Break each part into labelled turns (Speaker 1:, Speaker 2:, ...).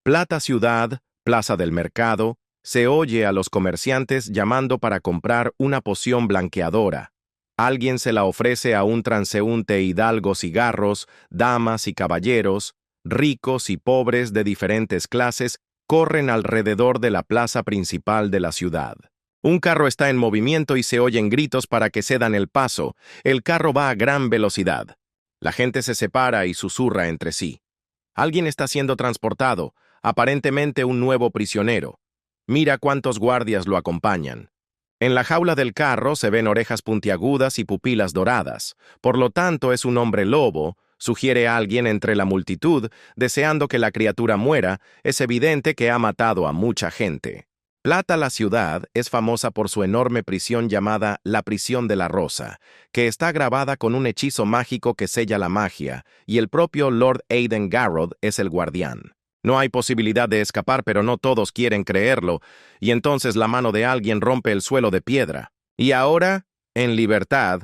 Speaker 1: Plata Ciudad, Plaza del Mercado, se oye a los comerciantes llamando para comprar una poción blanqueadora. Alguien se la ofrece a un transeúnte hidalgo cigarros, damas y caballeros, ricos y pobres de diferentes clases, corren alrededor de la plaza principal de la ciudad. Un carro está en movimiento y se oyen gritos para que cedan el paso. El carro va a gran velocidad. La gente se separa y susurra entre sí. Alguien está siendo transportado, aparentemente un nuevo prisionero. Mira cuántos guardias lo acompañan. En la jaula del carro se ven orejas puntiagudas y pupilas doradas. Por lo tanto, es un hombre lobo, sugiere a alguien entre la multitud, deseando que la criatura muera. Es evidente que ha matado a mucha gente. Plata la ciudad es famosa por su enorme prisión llamada la Prisión de la Rosa, que está grabada con un hechizo mágico que sella la magia, y el propio Lord Aidan Garrod es el guardián. No hay posibilidad de escapar, pero no todos quieren creerlo, y entonces la mano de alguien rompe el suelo de piedra. Y ahora, en libertad,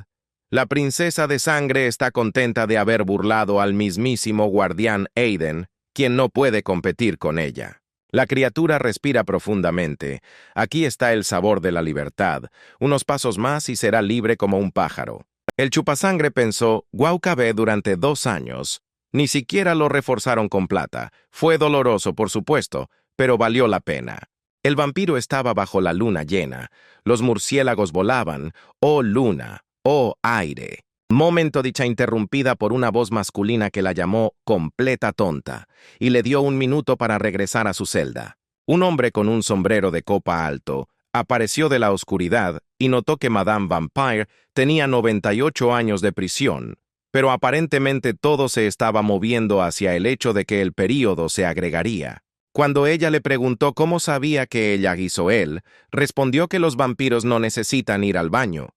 Speaker 1: la princesa de sangre está contenta de haber burlado al mismísimo guardián Aidan, quien no puede competir con ella. La criatura respira profundamente. Aquí está el sabor de la libertad. Unos pasos más y será libre como un pájaro. El chupasangre pensó, Guaucabé durante 2 años. Ni siquiera lo reforzaron con plata. Fue doloroso, por supuesto, pero valió la pena. El vampiro estaba bajo la luna llena. Los murciélagos volaban. ¡Oh luna! ¡Oh aire! Momento dicha interrumpida por una voz masculina que la llamó completa tonta, y le dio 1 minuto para regresar a su celda. Un hombre con un sombrero de copa alto apareció de la oscuridad y notó que Madame Vampire tenía 98 años de prisión, pero aparentemente todo se estaba moviendo hacia el hecho de que el período se agregaría. Cuando ella le preguntó cómo sabía que ella hizo él, respondió que los vampiros no necesitan ir al baño.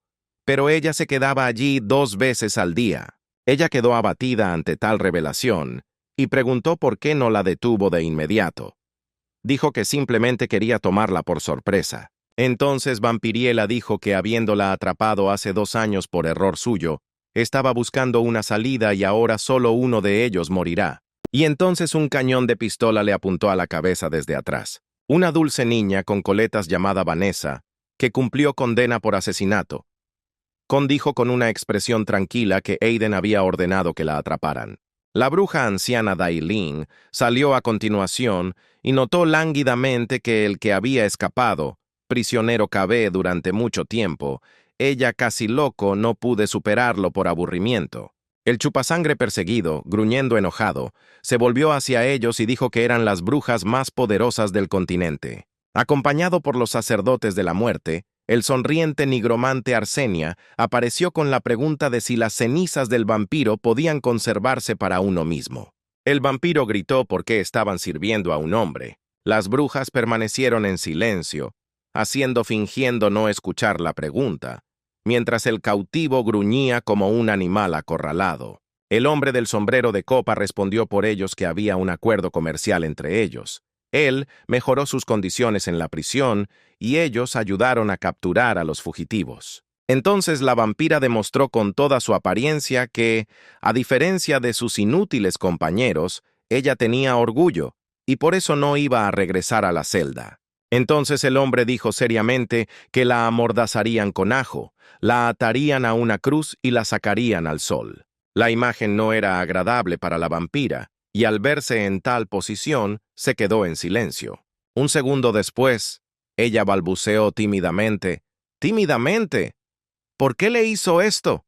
Speaker 1: Pero ella se quedaba allí 2 veces al día. Ella quedó abatida ante tal revelación y preguntó por qué no la detuvo de inmediato. Dijo que simplemente quería tomarla por sorpresa. Entonces Vampiriela dijo que habiéndola atrapado hace 2 años por error suyo, estaba buscando una salida y ahora solo uno de ellos morirá. Y entonces un cañón de pistola le apuntó a la cabeza desde atrás. Una dulce niña con coletas llamada Vanessa, que cumplió condena por asesinato. Dijo con una expresión tranquila que Aidan había ordenado que la atraparan. La bruja anciana Dailin salió a continuación y notó lánguidamente que el que había escapado, prisionero Cabé durante mucho tiempo, ella casi loco no pude superarlo por aburrimiento. El chupasangre perseguido, gruñendo enojado, se volvió hacia ellos y dijo que eran las brujas más poderosas del continente. Acompañado por los sacerdotes de la muerte, el sonriente nigromante Arsenia apareció con la pregunta de si las cenizas del vampiro podían conservarse para uno mismo. El vampiro gritó por qué estaban sirviendo a un hombre. Las brujas permanecieron en silencio, fingiendo no escuchar la pregunta, mientras el cautivo gruñía como un animal acorralado. El hombre del sombrero de copa respondió por ellos que había un acuerdo comercial entre ellos. Él mejoró sus condiciones en la prisión y ellos ayudaron a capturar a los fugitivos. Entonces la vampira demostró con toda su apariencia que, a diferencia de sus inútiles compañeros, ella tenía orgullo y por eso no iba a regresar a la celda. Entonces el hombre dijo seriamente que la amordazarían con ajo, la atarían a una cruz y la sacarían al sol. La imagen no era agradable para la vampira, y al verse en tal posición, se quedó en silencio. 1 segundo después, ella balbuceó tímidamente. —¿Tímidamente? ¿Por qué le hizo esto?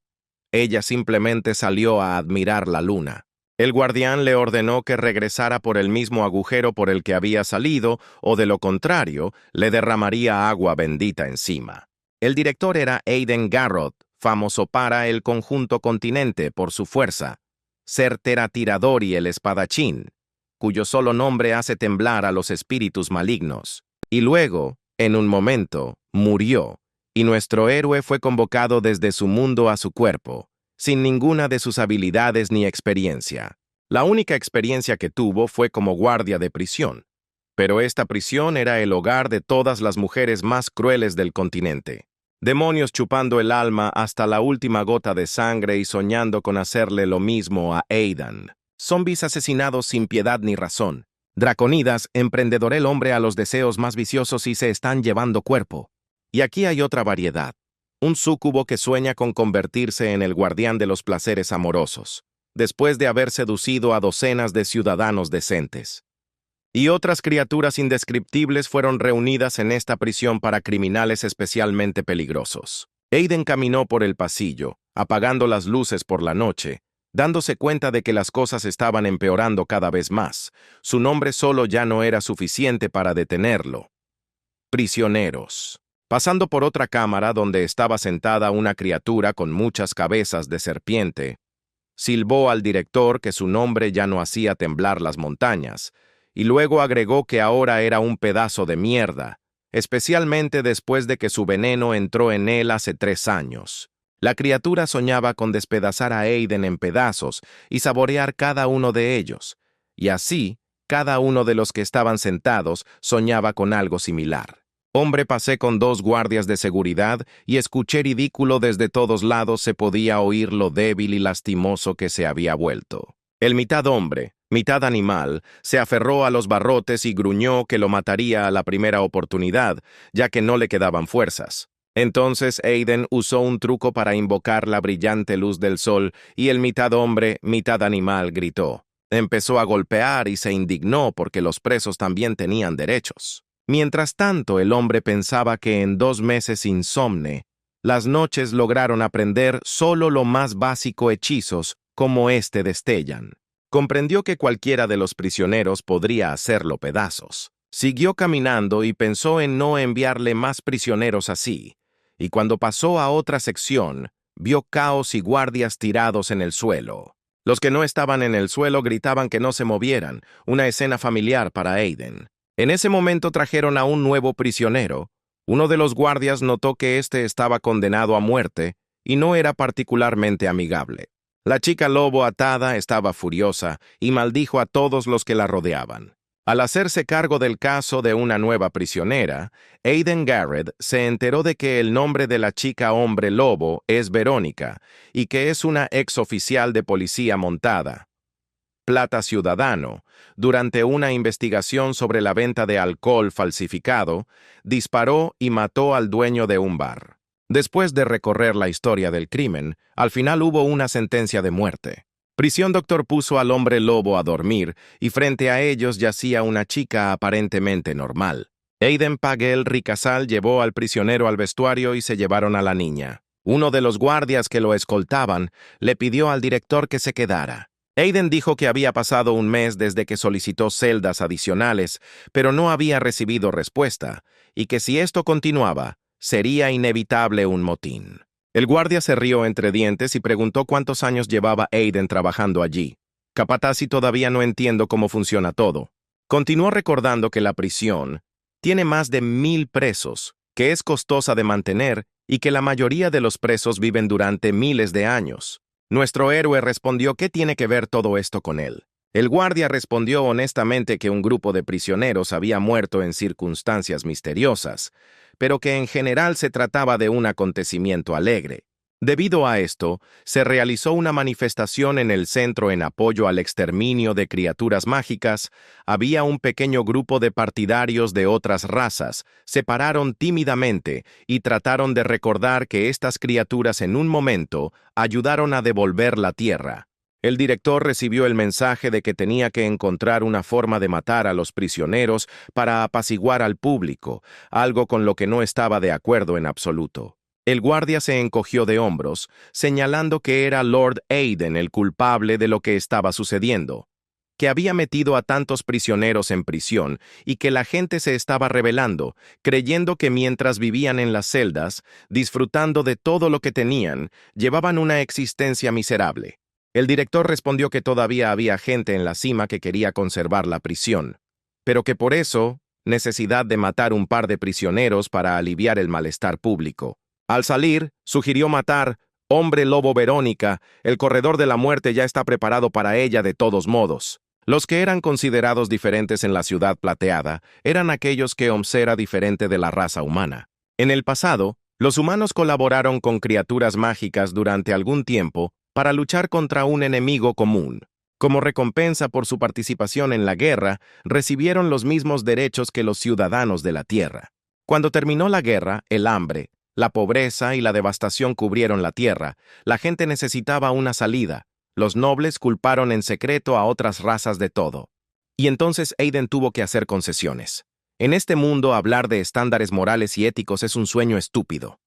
Speaker 1: Ella simplemente salió a admirar la luna. El guardián le ordenó que regresara por el mismo agujero por el que había salido, o de lo contrario, le derramaría agua bendita encima. El director era Aidan Garrod, famoso para el conjunto continente por su fuerza, certera tirador y el espadachín, cuyo solo nombre hace temblar a los espíritus malignos. Y luego, en un momento, murió, y nuestro héroe fue convocado desde su mundo a su cuerpo, sin ninguna de sus habilidades ni experiencia. La única experiencia que tuvo fue como guardia de prisión, pero esta prisión era el hogar de todas las mujeres más crueles del continente. Demonios chupando el alma hasta la última gota de sangre y soñando con hacerle lo mismo a Aidan. Zombies asesinados sin piedad ni razón. Draconidas, emprendedor el hombre a los deseos más viciosos y se están llevando cuerpo. Y aquí hay otra variedad. Un súcubo que sueña con convertirse en el guardián de los placeres amorosos, después de haber seducido a docenas de ciudadanos decentes. Y otras criaturas indescriptibles fueron reunidas en esta prisión para criminales especialmente peligrosos. Aiden caminó por el pasillo, apagando las luces por la noche, dándose cuenta de que las cosas estaban empeorando cada vez más. Su nombre solo ya no era suficiente para detenerlo. Prisioneros. Pasando por otra cámara donde estaba sentada una criatura con muchas cabezas de serpiente, silbó al director que su nombre ya no hacía temblar las montañas, y luego agregó que ahora era un pedazo de mierda, especialmente después de que su veneno entró en él hace 3 años. La criatura soñaba con despedazar a Aiden en pedazos y saborear cada uno de ellos, y así, cada uno de los que estaban sentados soñaba con algo similar. Hombre, pasé con 2 guardias de seguridad y escuché ridículo desde todos lados. Se podía oír lo débil y lastimoso que se había vuelto. El mitad hombre, mitad animal, se aferró a los barrotes y gruñó que lo mataría a la primera oportunidad, ya que no le quedaban fuerzas. Entonces Aiden usó un truco para invocar la brillante luz del sol y el mitad hombre, mitad animal gritó. Empezó a golpear y se indignó porque los presos también tenían derechos. Mientras tanto, el hombre pensaba que en 2 meses insomne, las noches lograron aprender solo lo más básico hechizos como este destellan. Comprendió que cualquiera de los prisioneros podría hacerlo pedazos. Siguió caminando y pensó en no enviarle más prisioneros así, y cuando pasó a otra sección, vio caos y guardias tirados en el suelo. Los que no estaban en el suelo gritaban que no se movieran, una escena familiar para Aiden. En ese momento trajeron a un nuevo prisionero. Uno de los guardias notó que éste estaba condenado a muerte y no era particularmente amigable. La chica lobo atada estaba furiosa y maldijo a todos los que la rodeaban. Al hacerse cargo del caso de una nueva prisionera, Aiden Garrett se enteró de que el nombre de la chica hombre lobo es Verónica y que es una exoficial de policía montada. Plata Ciudadano, durante una investigación sobre la venta de alcohol falsificado, disparó y mató al dueño de un bar. Después de recorrer la historia del crimen, al final hubo una sentencia de muerte. Prisión Doctor puso al hombre lobo a dormir y frente a ellos yacía una chica aparentemente normal. Aiden Paguel Ricasal llevó al prisionero al vestuario y se llevaron a la niña. Uno de los guardias que lo escoltaban le pidió al director que se quedara. Aiden dijo que había pasado 1 mes desde que solicitó celdas adicionales, pero no había recibido respuesta, y que si esto continuaba, sería inevitable un motín. El guardia se rió entre dientes y preguntó cuántos años llevaba Aiden trabajando allí. Capataz, y todavía no entiendo cómo funciona todo. Continuó recordando que la prisión tiene más de 1000 presos, que es costosa de mantener y que la mayoría de los presos viven durante miles de años. Nuestro héroe respondió qué tiene que ver todo esto con él. El guardia respondió honestamente que un grupo de prisioneros había muerto en circunstancias misteriosas, pero que en general se trataba de un acontecimiento alegre. Debido a esto, se realizó una manifestación en el centro en apoyo al exterminio de criaturas mágicas. Había un pequeño grupo de partidarios de otras razas, se pararon tímidamente y trataron de recordar que estas criaturas en un momento ayudaron a devolver la tierra. El director recibió el mensaje de que tenía que encontrar una forma de matar a los prisioneros para apaciguar al público, algo con lo que no estaba de acuerdo en absoluto. El guardia se encogió de hombros, señalando que era Lord Aiden el culpable de lo que estaba sucediendo, que había metido a tantos prisioneros en prisión y que la gente se estaba rebelando, creyendo que mientras vivían en las celdas, disfrutando de todo lo que tenían, llevaban una existencia miserable. El director respondió que todavía había gente en la cima que quería conservar la prisión, pero que por eso, necesidad de matar un par de prisioneros para aliviar el malestar público. Al salir, sugirió matar Hombre Lobo Verónica. El corredor de la muerte ya está preparado para ella de todos modos. Los que eran considerados diferentes en la Ciudad Plateada eran aquellos que era diferente de la raza humana. En el pasado, los humanos colaboraron con criaturas mágicas durante algún tiempo para luchar contra un enemigo común. Como recompensa por su participación en la guerra, recibieron los mismos derechos que los ciudadanos de la tierra. Cuando terminó la guerra, el hambre, la pobreza y la devastación cubrieron la tierra. La gente necesitaba una salida. Los nobles culparon en secreto a otras razas de todo. Y entonces Aiden tuvo que hacer concesiones. En este mundo, hablar de estándares morales y éticos es un sueño estúpido.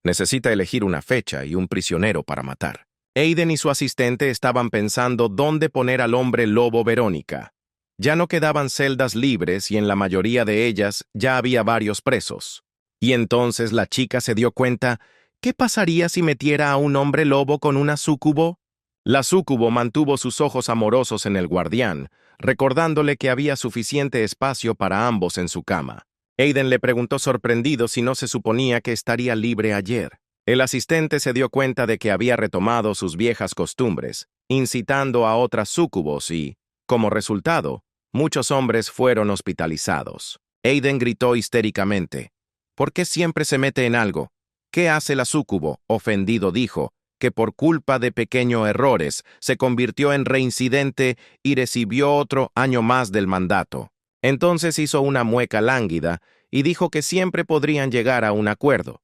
Speaker 1: Necesita elegir una fecha y un prisionero para matar. Aiden y su asistente estaban pensando dónde poner al hombre lobo Verónica. Ya no quedaban celdas libres y en la mayoría de ellas ya había varios presos. Y entonces la chica se dio cuenta, ¿qué pasaría si metiera a un hombre lobo con una súcubo? La súcubo mantuvo sus ojos amorosos en el guardián, recordándole que había suficiente espacio para ambos en su cama. Aiden le preguntó sorprendido si no se suponía que estaría libre ayer. El asistente se dio cuenta de que había retomado sus viejas costumbres, incitando a otras súcubos y, como resultado, muchos hombres fueron hospitalizados. Aiden gritó histéricamente, ¿por qué siempre se mete en algo? ¿Qué hace la súcubo? Ofendido dijo, que por culpa de pequeños errores se convirtió en reincidente y recibió otro año más del mandato. Entonces hizo una mueca lánguida y dijo que siempre podrían llegar a un acuerdo,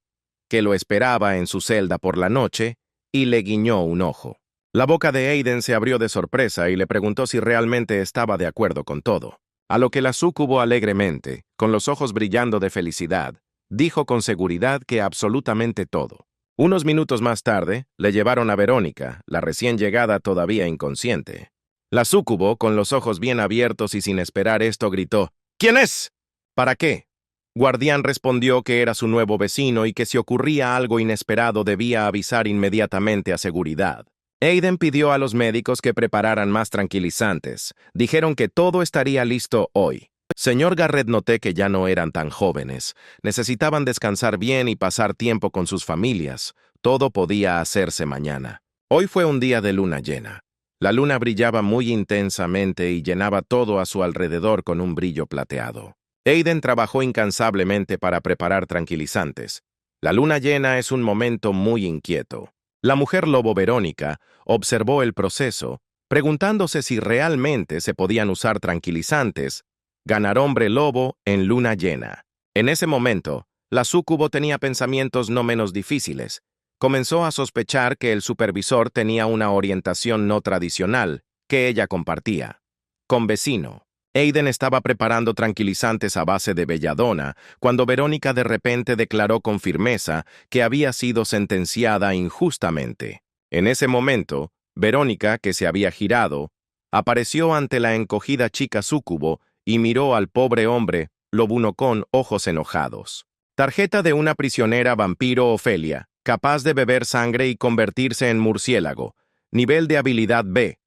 Speaker 1: que lo esperaba en su celda por la noche, y le guiñó un ojo. La boca de Aiden se abrió de sorpresa y le preguntó si realmente estaba de acuerdo con todo. A lo que la súcubo alegremente, con los ojos brillando de felicidad, dijo con seguridad que absolutamente todo. Unos minutos más tarde, le llevaron a Verónica, la recién llegada todavía inconsciente. La súcubo, con los ojos bien abiertos y sin esperar esto, gritó, ¿quién es? ¿Para qué? Guardián respondió que era su nuevo vecino y que si ocurría algo inesperado debía avisar inmediatamente a seguridad. Aiden pidió a los médicos que prepararan más tranquilizantes. Dijeron que todo estaría listo hoy. Señor Garrett, noté que ya no eran tan jóvenes. Necesitaban descansar bien y pasar tiempo con sus familias. Todo podía hacerse mañana. Hoy fue un día de luna llena. La luna brillaba muy intensamente y llenaba todo a su alrededor con un brillo plateado. Aiden trabajó incansablemente para preparar tranquilizantes. La luna llena es un momento muy inquieto. La mujer lobo Verónica observó el proceso, preguntándose si realmente se podían usar tranquilizantes, ganar hombre lobo en luna llena. En ese momento, la súcubo tenía pensamientos no menos difíciles. Comenzó a sospechar que el supervisor tenía una orientación no tradicional, que ella compartía. Con vecino. Aiden estaba preparando tranquilizantes a base de belladona cuando Verónica de repente declaró con firmeza que había sido sentenciada injustamente. En ese momento, Verónica, que se había girado, apareció ante la encogida chica súcubo y miró al pobre hombre, lobuno con ojos enojados. Tarjeta de una prisionera vampiro Ofelia, capaz de beber sangre y convertirse en murciélago. Nivel de habilidad B.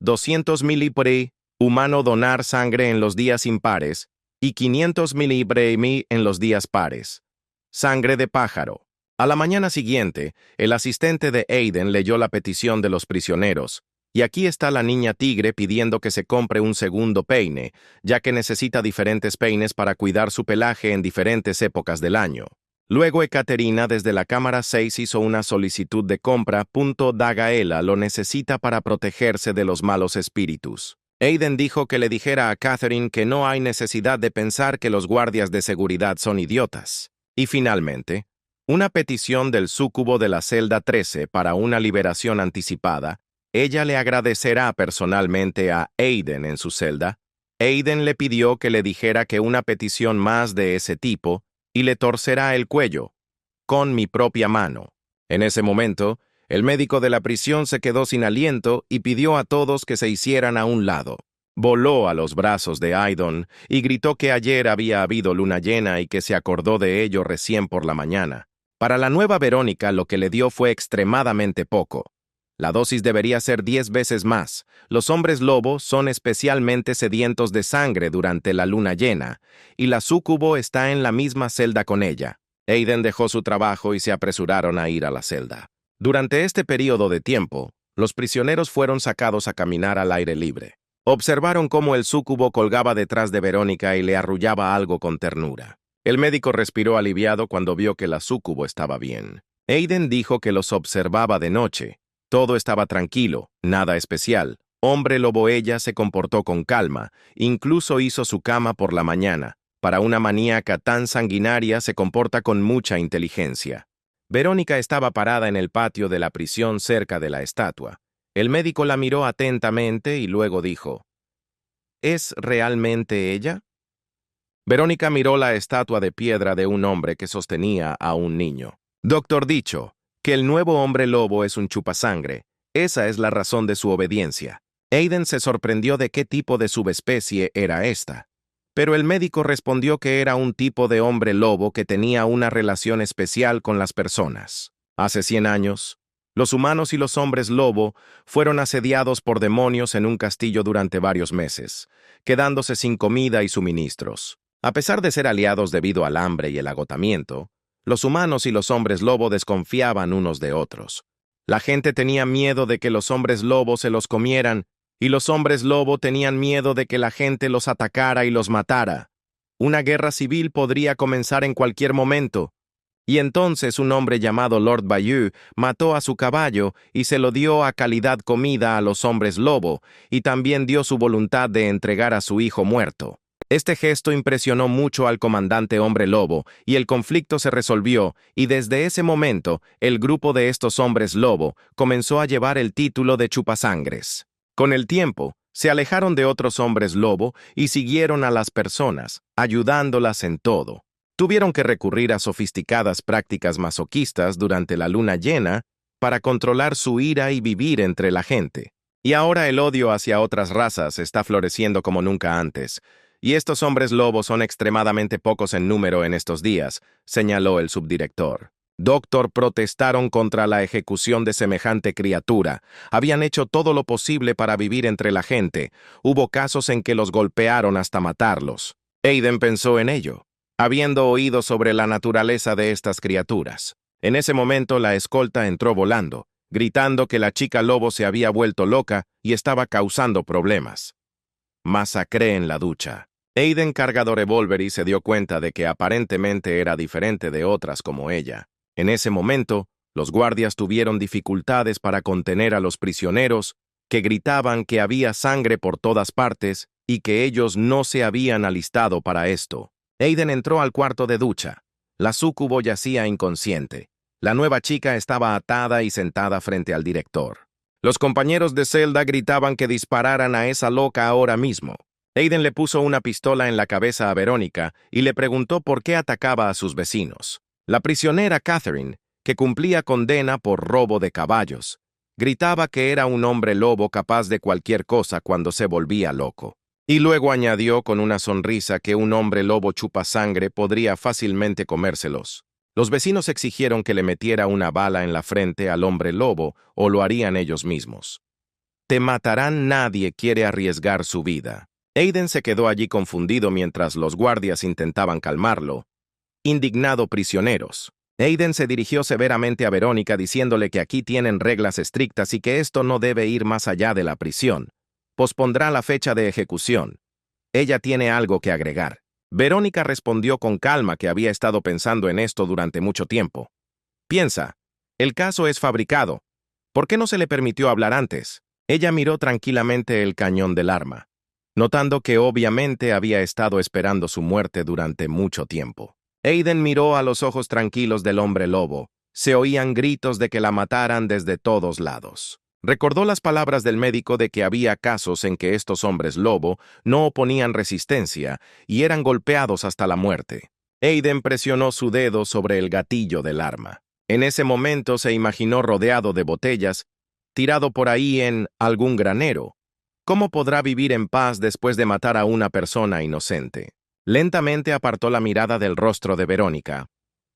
Speaker 1: 200 milipre. Humano donar sangre en los días impares y 500 milibremi en los días pares. Sangre de pájaro. A la mañana siguiente, el asistente de Aiden leyó la petición de los prisioneros, y aquí está la niña tigre pidiendo que se compre un segundo peine, ya que necesita diferentes peines para cuidar su pelaje en diferentes épocas del año. Luego Ekaterina desde la cámara 6 hizo una solicitud de compra. Dagaela lo necesita para protegerse de los malos espíritus. Aiden dijo que le dijera a Catherine que no hay necesidad de pensar que los guardias de seguridad son idiotas. Y finalmente, una petición del súcubo de la celda 13 para una liberación anticipada. Ella le agradecerá personalmente a Aiden en su celda. Aiden le pidió que le dijera que una petición más de ese tipo y le torcerá el cuello, con mi propia mano. En ese momento, el médico de la prisión se quedó sin aliento y pidió a todos que se hicieran a un lado. Voló a los brazos de Aiden y gritó que ayer había habido luna llena y que se acordó de ello recién por la mañana. Para la nueva Verónica lo que le dio fue extremadamente poco. La dosis debería ser 10 veces más. Los hombres lobo son especialmente sedientos de sangre durante la luna llena, y la súcubo está en la misma celda con ella. Aiden dejó su trabajo y se apresuraron a ir a la celda. Durante este periodo de tiempo, los prisioneros fueron sacados a caminar al aire libre. Observaron cómo el súcubo colgaba detrás de Verónica y le arrullaba algo con ternura. El médico respiró aliviado cuando vio que la súcubo estaba bien. Aiden dijo que los observaba de noche. Todo estaba tranquilo, nada especial, Hombre lobo, ella se comportó con calma, incluso hizo su cama por la mañana. Para una maníaca tan sanguinaria se comporta con mucha inteligencia. Verónica estaba parada en el patio de la prisión cerca de la estatua. El médico la miró atentamente y luego dijo, ¿es realmente ella? Verónica miró la estatua de piedra de un hombre que sostenía a un niño. Doctor dicho, que el nuevo hombre lobo es un chupasangre. Esa es la razón de su obediencia. Aiden se sorprendió de qué tipo de subespecie era esta. Pero el médico respondió que era un tipo de hombre lobo que tenía una relación especial con las personas. Hace 100 años, los humanos y los hombres lobo fueron asediados por demonios en un castillo durante varios meses, quedándose sin comida y suministros. A pesar de ser aliados debido al hambre y el agotamiento, los humanos y los hombres lobo desconfiaban unos de otros. La gente tenía miedo de que los hombres lobo se los comieran, y los hombres lobo tenían miedo de que la gente los atacara y los matara. Una guerra civil podría comenzar en cualquier momento. Y entonces un hombre llamado Lord Bayou mató a su caballo y se lo dio a calidad comida a los hombres lobo, y también dio su voluntad de entregar a su hijo muerto. Este gesto impresionó mucho al comandante hombre lobo, y el conflicto se resolvió, y desde ese momento, el grupo de estos hombres lobo comenzó a llevar el título de chupasangres. Con el tiempo, se alejaron de otros hombres lobo y siguieron a las personas, ayudándolas en todo. Tuvieron que recurrir a sofisticadas prácticas masoquistas durante la luna llena para controlar su ira y vivir entre la gente. Y ahora el odio hacia otras razas está floreciendo como nunca antes. Y estos hombres lobos son extremadamente pocos en número en estos días, señaló el subdirector. Doctor, protestaron contra la ejecución de semejante criatura. Habían hecho todo lo posible para vivir entre la gente. Hubo casos en que los golpearon hasta matarlos. Aiden pensó en ello, habiendo oído sobre la naturaleza de estas criaturas. En ese momento la escolta entró volando, gritando que la chica lobo se había vuelto loca y estaba causando problemas. Masacré en la ducha. Aiden cargó revólver y se dio cuenta de que aparentemente era diferente de otras como ella. En ese momento, los guardias tuvieron dificultades para contener a los prisioneros, que gritaban que había sangre por todas partes y que ellos no se habían alistado para esto. Aiden entró al cuarto de ducha. La súcubo yacía inconsciente. La nueva chica estaba atada y sentada frente al director. Los compañeros de celda gritaban que dispararan a esa loca ahora mismo. Aiden le puso una pistola en la cabeza a Verónica y le preguntó por qué atacaba a sus vecinos. La prisionera Catherine, que cumplía condena por robo de caballos, gritaba que era un hombre lobo capaz de cualquier cosa cuando se volvía loco. Y luego añadió con una sonrisa que un hombre lobo chupasangre podría fácilmente comérselos. Los vecinos exigieron que le metiera una bala en la frente al hombre lobo o lo harían ellos mismos. Te matarán, nadie quiere arriesgar su vida. Aiden se quedó allí confundido mientras los guardias intentaban calmarlo. Indignado, prisioneros. Aiden se dirigió severamente a Verónica diciéndole que aquí tienen reglas estrictas y que esto no debe ir más allá de la prisión. Pospondrá la fecha de ejecución. Ella tiene algo que agregar. Verónica respondió con calma que había estado pensando en esto durante mucho tiempo. Piensa, el caso es fabricado. ¿Por qué no se le permitió hablar antes? Ella miró tranquilamente el cañón del arma, notando que obviamente había estado esperando su muerte durante mucho tiempo. Aiden miró a los ojos tranquilos del hombre lobo. Se oían gritos de que la mataran desde todos lados. Recordó las palabras del médico de que había casos en que estos hombres lobo no oponían resistencia y eran golpeados hasta la muerte. Aiden presionó su dedo sobre el gatillo del arma. En ese momento se imaginó rodeado de botellas, tirado por ahí en algún granero. ¿Cómo podrá vivir en paz después de matar a una persona inocente? Lentamente apartó la mirada del rostro de Verónica.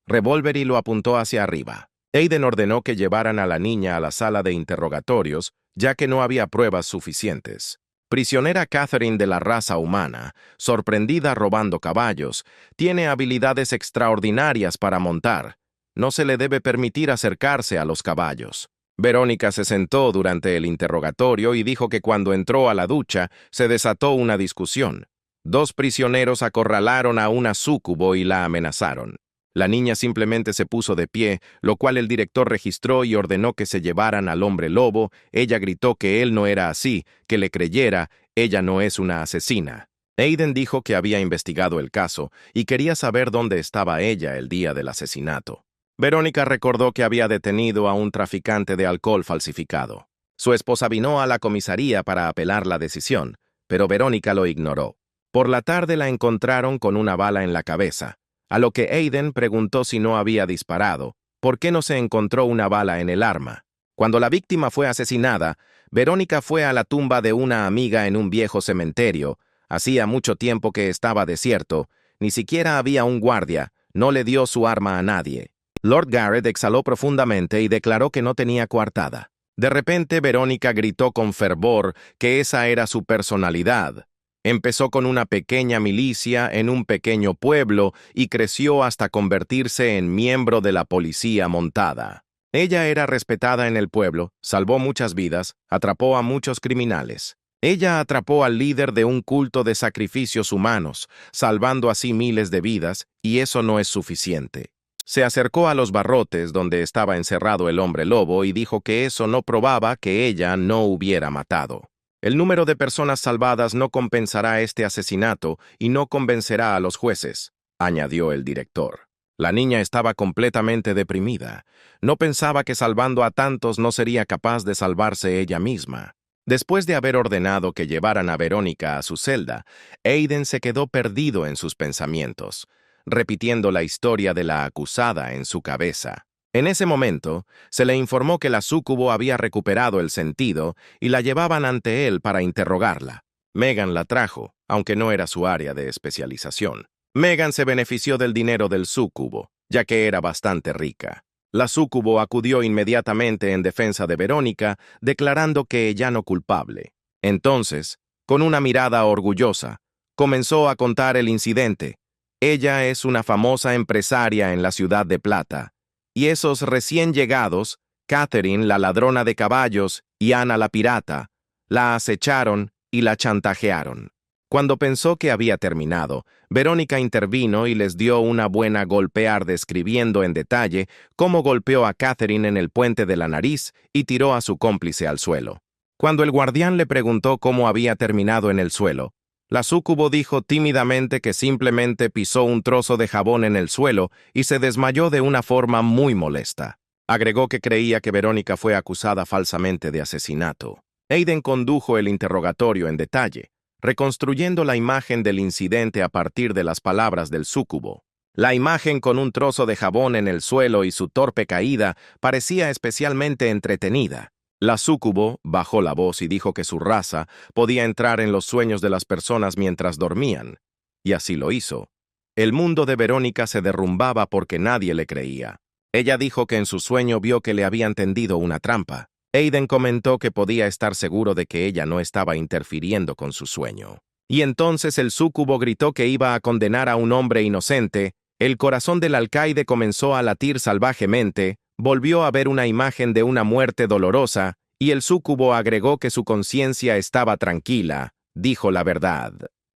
Speaker 1: Revólver y lo apuntó hacia arriba. Aiden ordenó que llevaran a la niña a la sala de interrogatorios, ya que no había pruebas suficientes. Prisionera Catherine de la raza humana, sorprendida robando caballos, tiene habilidades extraordinarias para montar. No se le debe permitir acercarse a los caballos. Verónica se sentó durante el interrogatorio y dijo que cuando entró a la ducha se desató una discusión. 2 prisioneros acorralaron a una súcubo y la amenazaron. La niña simplemente se puso de pie, lo cual el director registró y ordenó que se llevaran al hombre lobo. Ella gritó que él no era así, que le creyera, ella no es una asesina. Aiden dijo que había investigado el caso y quería saber dónde estaba ella el día del asesinato. Verónica recordó que había detenido a un traficante de alcohol falsificado. Su esposa vino a la comisaría para apelar la decisión, pero Verónica lo ignoró. Por la tarde la encontraron con una bala en la cabeza, a lo que Aiden preguntó si no había disparado, ¿por qué no se encontró una bala en el arma? Cuando la víctima fue asesinada, Verónica fue a la tumba de una amiga en un viejo cementerio. Hacía mucho tiempo que estaba desierto, ni siquiera había un guardia, no le dio su arma a nadie. Lord Garrett exhaló profundamente y declaró que no tenía coartada. De repente, Verónica gritó con fervor que esa era su personalidad. Empezó con una pequeña milicia en un pequeño pueblo y creció hasta convertirse en miembro de la policía montada. Ella era respetada en el pueblo, salvó muchas vidas, atrapó a muchos criminales. Ella atrapó al líder de un culto de sacrificios humanos, salvando así miles de vidas, y eso no es suficiente. Se acercó a los barrotes donde estaba encerrado el hombre lobo y dijo que eso no probaba que ella no hubiera matado. El número de personas salvadas no compensará este asesinato y no convencerá a los jueces, añadió el director. La niña estaba completamente deprimida. No pensaba que salvando a tantos no sería capaz de salvarse ella misma. Después de haber ordenado que llevaran a Verónica a su celda, Aiden se quedó perdido en sus pensamientos, repitiendo la historia de la acusada en su cabeza. En ese momento, se le informó que la súcubo había recuperado el sentido y la llevaban ante él para interrogarla. Megan la trajo, aunque no era su área de especialización. Megan se benefició del dinero del súcubo, ya que era bastante rica. La súcubo acudió inmediatamente en defensa de Verónica, declarando que ella no culpable. Entonces, con una mirada orgullosa, comenzó a contar el incidente. Ella es una famosa empresaria en la ciudad de Plata, y esos recién llegados, Catherine, la ladrona de caballos, y Ana la pirata, la acecharon y la chantajearon. Cuando pensó que había terminado, Verónica intervino y les dio una buena golpear describiendo en detalle cómo golpeó a Catherine en el puente de la nariz y tiró a su cómplice al suelo. Cuando el guardián le preguntó cómo había terminado en el suelo, la súcubo dijo tímidamente que simplemente pisó un trozo de jabón en el suelo y se desmayó de una forma muy molesta. Agregó que creía que Verónica fue acusada falsamente de asesinato. Aiden condujo el interrogatorio en detalle, reconstruyendo la imagen del incidente a partir de las palabras del súcubo. La imagen con un trozo de jabón en el suelo y su torpe caída parecía especialmente entretenida. La súcubo bajó la voz y dijo que su raza podía entrar en los sueños de las personas mientras dormían, y así lo hizo. El mundo de Verónica se derrumbaba porque nadie le creía. Ella dijo que en su sueño vio que le habían tendido una trampa. Aiden comentó que podía estar seguro de que ella no estaba interfiriendo con su sueño. Y entonces el súcubo gritó que iba a condenar a un hombre inocente. El corazón del alcaide comenzó a latir salvajemente, volvió a ver una imagen de una muerte dolorosa, y el súcubo agregó que su conciencia estaba tranquila, dijo la verdad.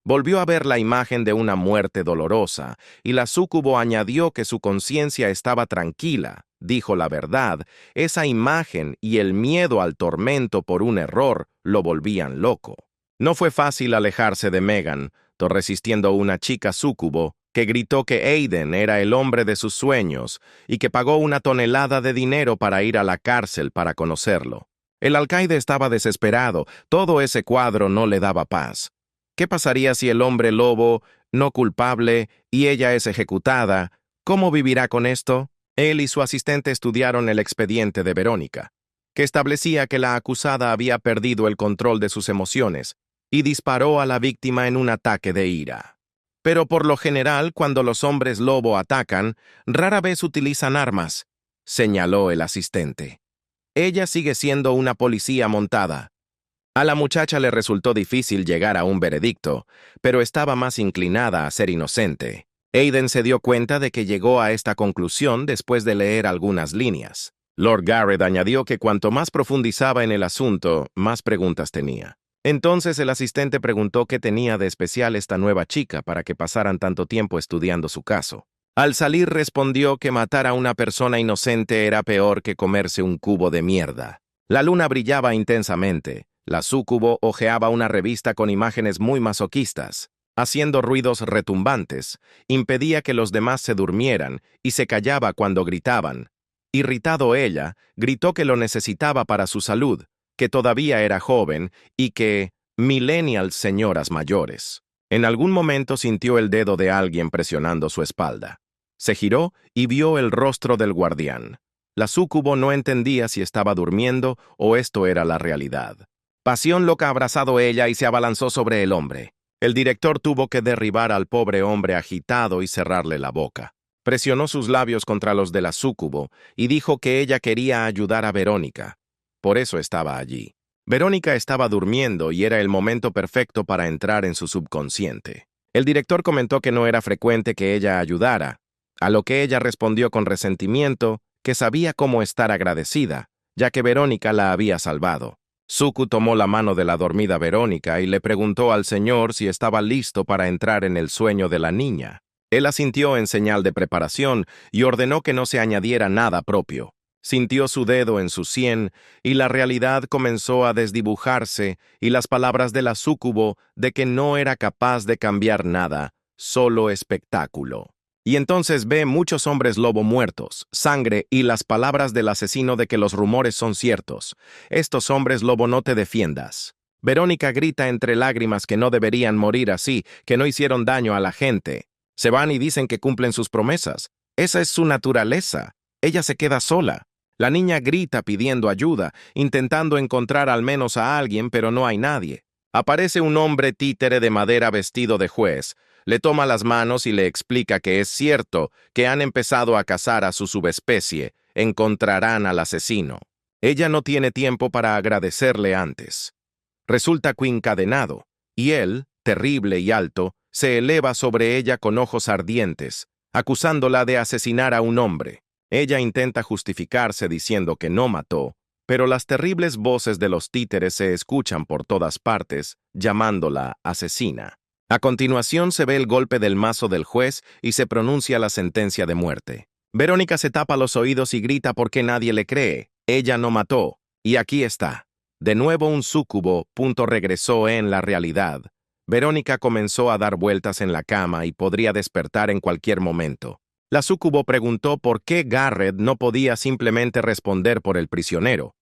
Speaker 1: Volvió a ver la imagen de una muerte dolorosa, y la súcubo añadió que su conciencia estaba tranquila, dijo la verdad. Esa imagen y el miedo al tormento por un error lo volvían loco. No fue fácil alejarse de Megan, resistiendo una chica súcubo que gritó que Aiden era el hombre de sus sueños y que pagó una tonelada de dinero para ir a la cárcel para conocerlo. El alcaide estaba desesperado, todo ese cuadro no le daba paz. ¿Qué pasaría si el hombre lobo, no culpable, y ella es ejecutada? ¿Cómo vivirá con esto? Él y su asistente estudiaron el expediente de Verónica, que establecía que la acusada había perdido el control de sus emociones y disparó a la víctima en un ataque de ira. Pero por lo general, cuando los hombres lobo atacan, rara vez utilizan armas, señaló el asistente. Ella sigue siendo una policía montada. A la muchacha le resultó difícil llegar a un veredicto, pero estaba más inclinada a ser inocente. Aiden se dio cuenta de que llegó a esta conclusión después de leer algunas líneas. Lord Garrett añadió que cuanto más profundizaba en el asunto, más preguntas tenía. Entonces el asistente preguntó qué tenía de especial esta nueva chica para que pasaran tanto tiempo estudiando su caso. Al salir respondió que matar a una persona inocente era peor que comerse un cubo de mierda. La luna brillaba intensamente. La súcubo hojeaba una revista con imágenes muy masoquistas, haciendo ruidos retumbantes, impedía que los demás se durmieran y se callaba cuando gritaban. Irritado ella, gritó que lo necesitaba para su salud, que todavía era joven y que millennials señoras mayores. En algún momento sintió el dedo de alguien presionando su espalda. Se giró y vio el rostro del guardián. La súcubo no entendía si estaba durmiendo o esto era la realidad. Pasión loca abrazado ella y se abalanzó sobre el hombre. El director tuvo que derribar al pobre hombre agitado y cerrarle la boca. Presionó sus labios contra los de la súcubo y dijo que ella quería ayudar a Verónica. Por eso estaba allí. Verónica estaba durmiendo y era el momento perfecto para entrar en su subconsciente. El director comentó que no era frecuente que ella ayudara, a lo que ella respondió con resentimiento que sabía cómo estar agradecida, ya que Verónica la había salvado. Suku tomó la mano de la dormida Verónica y le preguntó al señor si estaba listo para entrar en el sueño de la niña. Él asintió en señal de preparación y ordenó que no se añadiera nada propio. Sintió su dedo en su sien y la realidad comenzó a desdibujarse y las palabras de la súcubo de que no era capaz de cambiar nada, solo espectáculo. Y entonces ve muchos hombres lobo muertos, sangre y las palabras del asesino de que los rumores son ciertos. Estos hombres lobo no te defiendas. Verónica grita entre lágrimas que no deberían morir así, que no hicieron daño a la gente. Se van y dicen que cumplen sus promesas. Esa es su naturaleza. Ella se queda sola. La niña grita pidiendo ayuda, intentando encontrar al menos a alguien, pero no hay nadie. Aparece un hombre títere de madera vestido de juez. Le toma las manos y le explica que es cierto que han empezado a cazar a su subespecie, encontrarán al asesino. Ella no tiene tiempo para agradecerle antes. Resulta encadenado, y él, terrible y alto, se eleva sobre ella con ojos ardientes, acusándola de asesinar a un hombre. Ella intenta justificarse diciendo que no mató, pero las terribles voces de los títeres se escuchan por todas partes, llamándola asesina. A continuación se ve el golpe del mazo del juez y se pronuncia la sentencia de muerte. Verónica se tapa los oídos y grita porque nadie le cree. Ella no mató. Y aquí está. De nuevo un súcubo, regresó en la realidad. Verónica comenzó a dar vueltas en la cama y podría despertar en cualquier momento. La súcubo preguntó por qué Garrett no podía simplemente responder por el prisionero.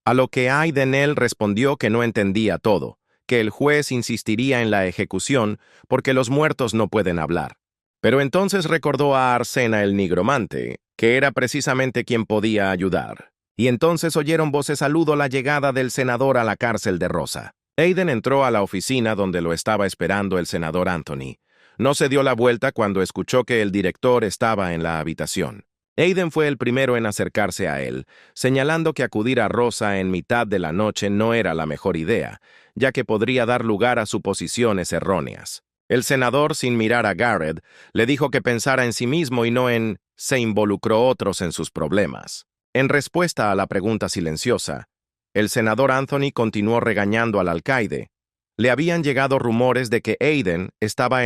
Speaker 1: A lo que Aidenel respondió que no entendía todo, que el juez insistiría en la ejecución porque los muertos no pueden hablar. Pero entonces recordó a Arsena el nigromante, que era precisamente quien podía ayudar. Y entonces oyeron voces saludo la llegada del senador a la cárcel de Rosa. Aiden entró a la oficina donde lo estaba esperando el senador Anthony. No se dio la vuelta cuando escuchó que el director estaba en la habitación. Aiden fue el primero en acercarse a él, señalando que acudir a Rosa en mitad de la noche no era la mejor idea, ya que podría dar lugar a suposiciones erróneas. El senador, sin mirar a Garrett, le dijo que pensara en sí mismo y no en se involucró otros en sus problemas. En respuesta a la pregunta silenciosa, el senador Anthony continuó regañando al alcaide. Le habían llegado rumores de que Aiden estaba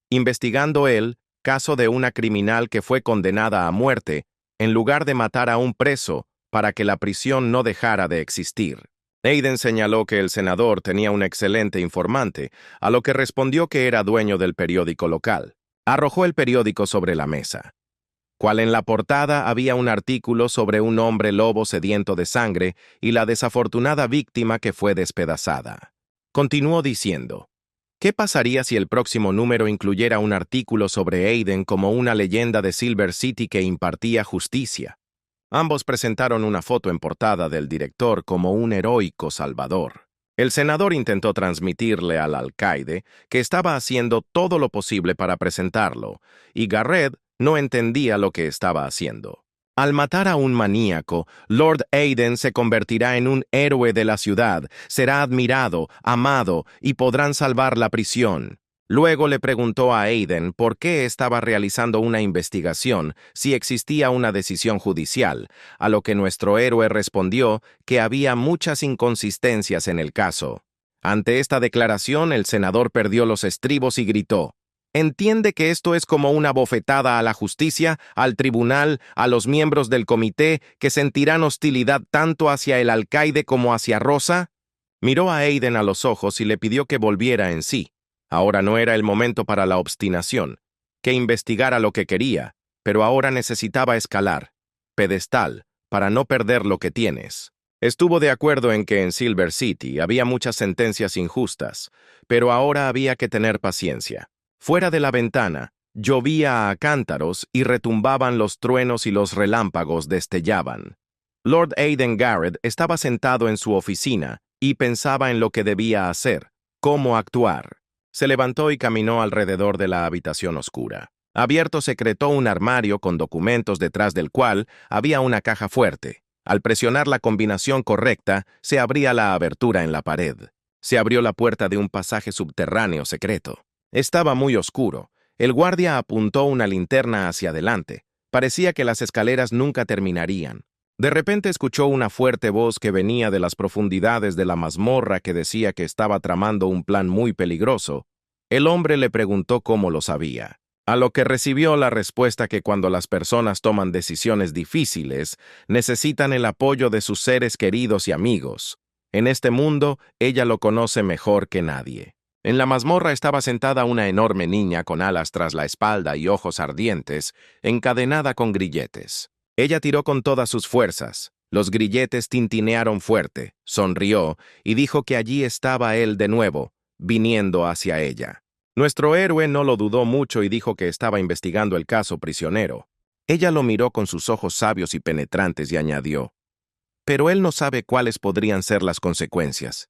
Speaker 1: investigando él, caso de una criminal que fue condenada a muerte, en lugar de matar a un preso para que la prisión no dejara de existir. Aiden señaló que el senador tenía un excelente informante, a lo que respondió que era dueño del periódico local. Arrojó el periódico sobre la mesa. Cual en la portada había un artículo sobre un hombre lobo sediento de sangre y la desafortunada víctima que fue despedazada. Continuó diciendo, ¿qué pasaría si el próximo número incluyera un artículo sobre Aiden como una leyenda de Silver City que impartía justicia? Ambos presentaron una foto en portada del director como un heroico salvador. El senador intentó transmitirle al alcaide que estaba haciendo todo lo posible para presentarlo, y Garrett no entendía lo que estaba haciendo. Al matar a un maníaco, Lord Aiden se convertirá en un héroe de la ciudad, será admirado, amado y podrán salvar la prisión. Luego le preguntó a Aiden por qué estaba realizando una investigación si existía una decisión judicial, a lo que nuestro héroe respondió que había muchas inconsistencias en el caso. Ante esta declaración, el senador perdió los estribos y gritó, ¿Entiende que esto es como una bofetada a la justicia, al tribunal, a los miembros del comité, que sentirán hostilidad tanto hacia el alcaide como hacia Rosa? Miró a Aiden a los ojos y le pidió que volviera en sí. Ahora no era el momento para la obstinación, que investigara lo que quería, pero ahora necesitaba escalar, pedestal, para no perder lo que tienes. Estuvo de acuerdo en que en Silver City había muchas sentencias injustas, pero ahora había que tener paciencia. Fuera de la ventana, llovía a cántaros y retumbaban los truenos y los relámpagos destellaban. Lord Aiden Garrett estaba sentado en su oficina y pensaba en lo que debía hacer, cómo actuar. Se levantó y caminó alrededor de la habitación oscura. Abierto secretó un armario con documentos detrás del cual había una caja fuerte. Al presionar la combinación correcta, se abría la abertura en la pared. Se abrió la puerta de un pasaje subterráneo secreto. Estaba muy oscuro. El guardia apuntó una linterna hacia adelante. Parecía que las escaleras nunca terminarían. De repente escuchó una fuerte voz que venía de las profundidades de la mazmorra que decía que estaba tramando un plan muy peligroso. El hombre le preguntó cómo lo sabía, a lo que recibió la respuesta que cuando las personas toman decisiones difíciles, necesitan el apoyo de sus seres queridos y amigos. En este mundo, ella lo conoce mejor que nadie. En la mazmorra estaba sentada una enorme niña con alas tras la espalda y ojos ardientes, encadenada con grilletes. Ella tiró con todas sus fuerzas. Los grilletes tintinearon fuerte, sonrió y dijo que allí estaba él de nuevo, viniendo hacia ella. Nuestro héroe no lo dudó mucho y dijo que estaba investigando el caso prisionero. Ella lo miró con sus ojos sabios y penetrantes y añadió, «Pero él no sabe cuáles podrían ser las consecuencias».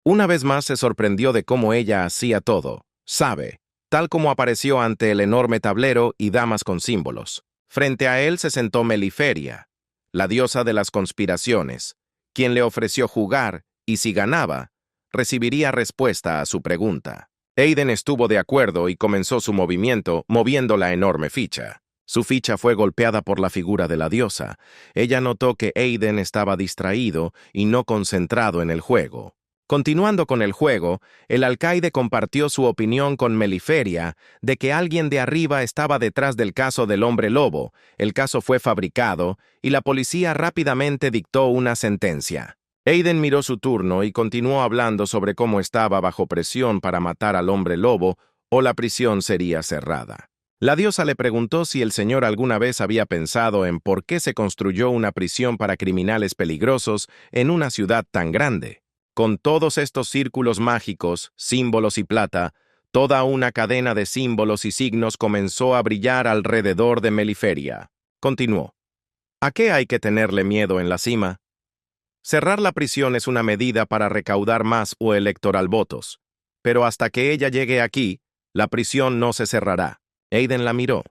Speaker 1: Una vez más se sorprendió de cómo ella hacía todo, sabe, tal como apareció ante el enorme tablero y damas con símbolos. Frente a él se sentó Meliferia, la diosa de las conspiraciones, quien le ofreció jugar y si ganaba, recibiría respuesta a su pregunta. Aiden estuvo de acuerdo y comenzó su movimiento moviendo la enorme ficha. Su ficha fue golpeada por la figura de la diosa. Ella notó que Aiden estaba distraído y no concentrado en el juego. Continuando con el juego, el alcaide compartió su opinión con Meliferia de que alguien de arriba estaba detrás del caso del hombre lobo. El caso fue fabricado y la policía rápidamente dictó una sentencia. Aiden miró su turno y continuó hablando sobre cómo estaba bajo presión para matar al hombre lobo o la prisión sería cerrada. La diosa le preguntó si el señor alguna vez había pensado en por qué se construyó una prisión para criminales peligrosos en una ciudad tan grande. Con todos estos círculos mágicos, símbolos y plata, toda una cadena de símbolos y signos comenzó a brillar alrededor de Meliferia. Continuó. ¿A qué hay que tenerle miedo en la cima? Cerrar la prisión es una medida para recaudar más o electoral votos, pero hasta que ella llegue aquí, la prisión no se cerrará. Aiden la miró.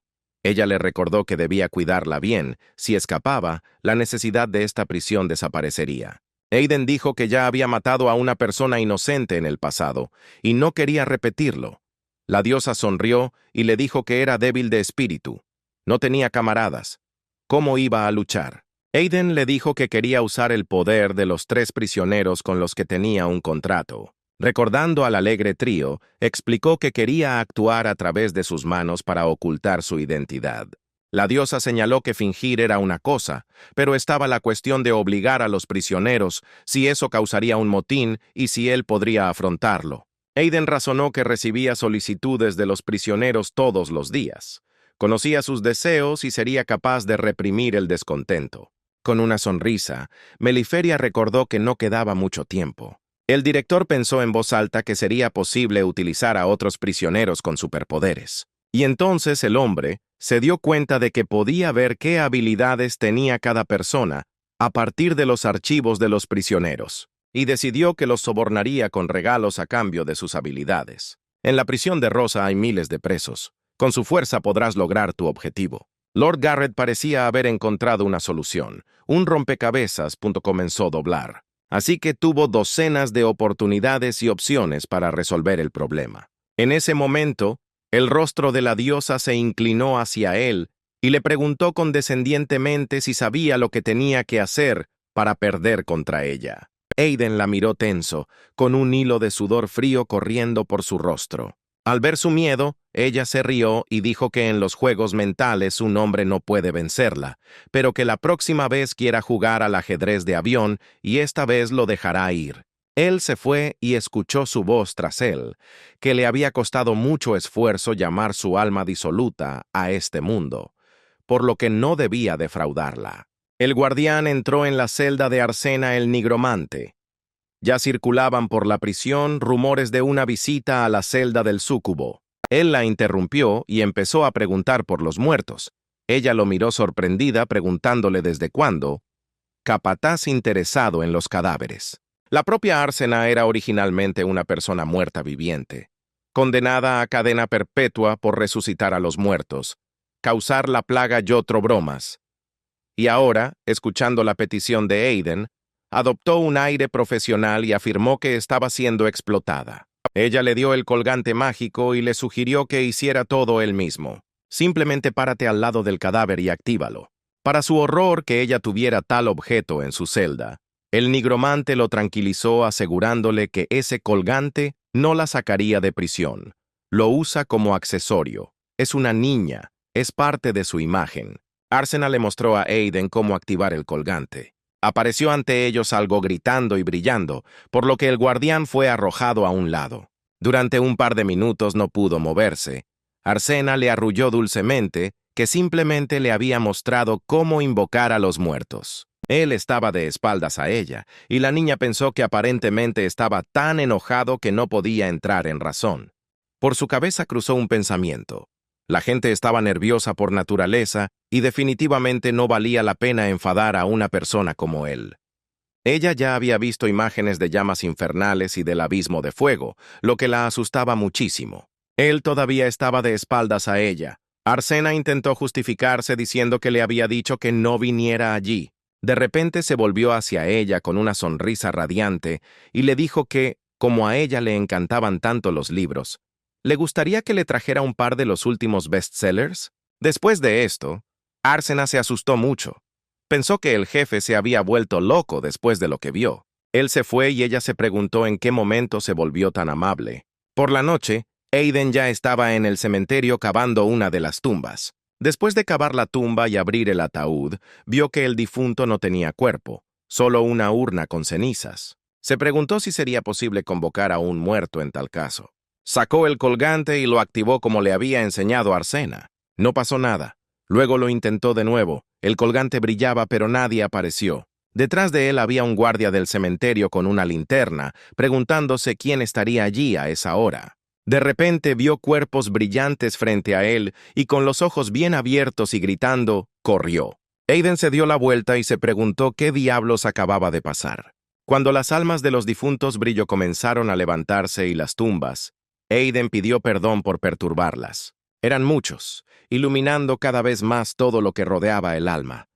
Speaker 1: Ella le recordó que debía cuidarla bien. Si escapaba, la necesidad de esta prisión desaparecería. Aiden dijo que ya había matado a una persona inocente en el pasado, y no quería repetirlo. La diosa sonrió y le dijo que era débil de espíritu. No tenía camaradas. ¿Cómo iba a luchar? Aiden le dijo que quería usar el poder de los 3 prisioneros con los que tenía un contrato. Recordando al alegre trío, explicó que quería actuar a través de sus manos para ocultar su identidad. La diosa señaló que fingir era una cosa, pero estaba la cuestión de obligar a los prisioneros, si eso causaría un motín y si él podría afrontarlo. Aiden razonó que recibía solicitudes de los prisioneros todos los días. Conocía sus deseos y sería capaz de reprimir el descontento. Con una sonrisa, Meliferia recordó que no quedaba mucho tiempo. El director pensó en voz alta que sería posible utilizar a otros prisioneros con superpoderes. Y entonces el hombre se dio cuenta de que podía ver qué habilidades tenía cada persona a partir de los archivos de los prisioneros, y decidió que los sobornaría con regalos a cambio de sus habilidades. En la prisión de Rosa hay miles de presos. Con su fuerza podrás lograr tu objetivo. Lord Garrett parecía haber encontrado una solución. Un rompecabezas comenzó a doblar. Así que tuvo docenas de oportunidades y opciones para resolver el problema. En ese momento, el rostro de la diosa se inclinó hacia él y le preguntó condescendientemente si sabía lo que tenía que hacer para perder contra ella. Aiden la miró tenso, con un hilo de sudor frío corriendo por su rostro. Al ver su miedo, ella se rió y dijo que en los juegos mentales un hombre no puede vencerla, pero que la próxima vez quiera jugar al ajedrez de avión y esta vez lo dejará ir. Él se fue y escuchó su voz tras él, que le había costado mucho esfuerzo llamar su alma disoluta a este mundo, por lo que no debía defraudarla. El guardián entró en la celda de Arsena el nigromante. Ya circulaban por la prisión rumores de una visita a la celda del súcubo. Él la interrumpió y empezó a preguntar por los muertos. Ella lo miró sorprendida, preguntándole desde cuándo. Capataz interesado en los cadáveres. La propia Arsena era originalmente una persona muerta viviente, condenada a cadena perpetua por resucitar a los muertos, causar la plaga Yotrobromas. Y ahora, escuchando la petición de Aiden, adoptó un aire profesional y afirmó que estaba siendo explotada. Ella le dio el colgante mágico y le sugirió que hiciera todo él mismo. Simplemente párate al lado del cadáver y actívalo. Para su horror que ella tuviera tal objeto en su celda, el nigromante lo tranquilizó asegurándole que ese colgante no la sacaría de prisión. Lo usa como accesorio. Es una niña, es parte de su imagen. Arsena le mostró a Aiden cómo activar el colgante. Apareció ante ellos algo gritando y brillando, por lo que el guardián fue arrojado a un lado. Durante un par de minutos no pudo moverse. Arsena le arrulló dulcemente que simplemente le había mostrado cómo invocar a los muertos. Él estaba de espaldas a ella, y la niña pensó que aparentemente estaba tan enojado que no podía entrar en razón. Por su cabeza cruzó un pensamiento. La gente estaba nerviosa por naturaleza y definitivamente no valía la pena enfadar a una persona como él. Ella ya había visto imágenes de llamas infernales y del abismo de fuego, lo que la asustaba muchísimo. Él todavía estaba de espaldas a ella. Arsena intentó justificarse diciendo que le había dicho que no viniera allí. De repente se volvió hacia ella con una sonrisa radiante y le dijo que, como a ella le encantaban tanto los libros, ¿le gustaría que le trajera un par de los últimos bestsellers? Después de esto, Arsena se asustó mucho. Pensó que el jefe se había vuelto loco después de lo que vio. Él se fue y ella se preguntó en qué momento se volvió tan amable. Por la noche, Aiden ya estaba en el cementerio cavando una de las tumbas. Después de cavar la tumba y abrir el ataúd, vio que el difunto no tenía cuerpo, solo una urna con cenizas. Se preguntó si sería posible convocar a un muerto en tal caso. Sacó el colgante y lo activó como le había enseñado Arsena. No pasó nada. Luego lo intentó de nuevo. El colgante brillaba, pero nadie apareció. Detrás de él había un guardia del cementerio con una linterna, preguntándose quién estaría allí a esa hora. De repente vio cuerpos brillantes frente a él y con los ojos bien abiertos y gritando, corrió. Aiden se dio la vuelta y se preguntó qué diablos acababa de pasar. Cuando las almas de los difuntos brillo comenzaron a levantarse y las tumbas, Aiden pidió perdón por perturbarlas. Eran muchos, iluminando cada vez más todo lo que rodeaba el alma.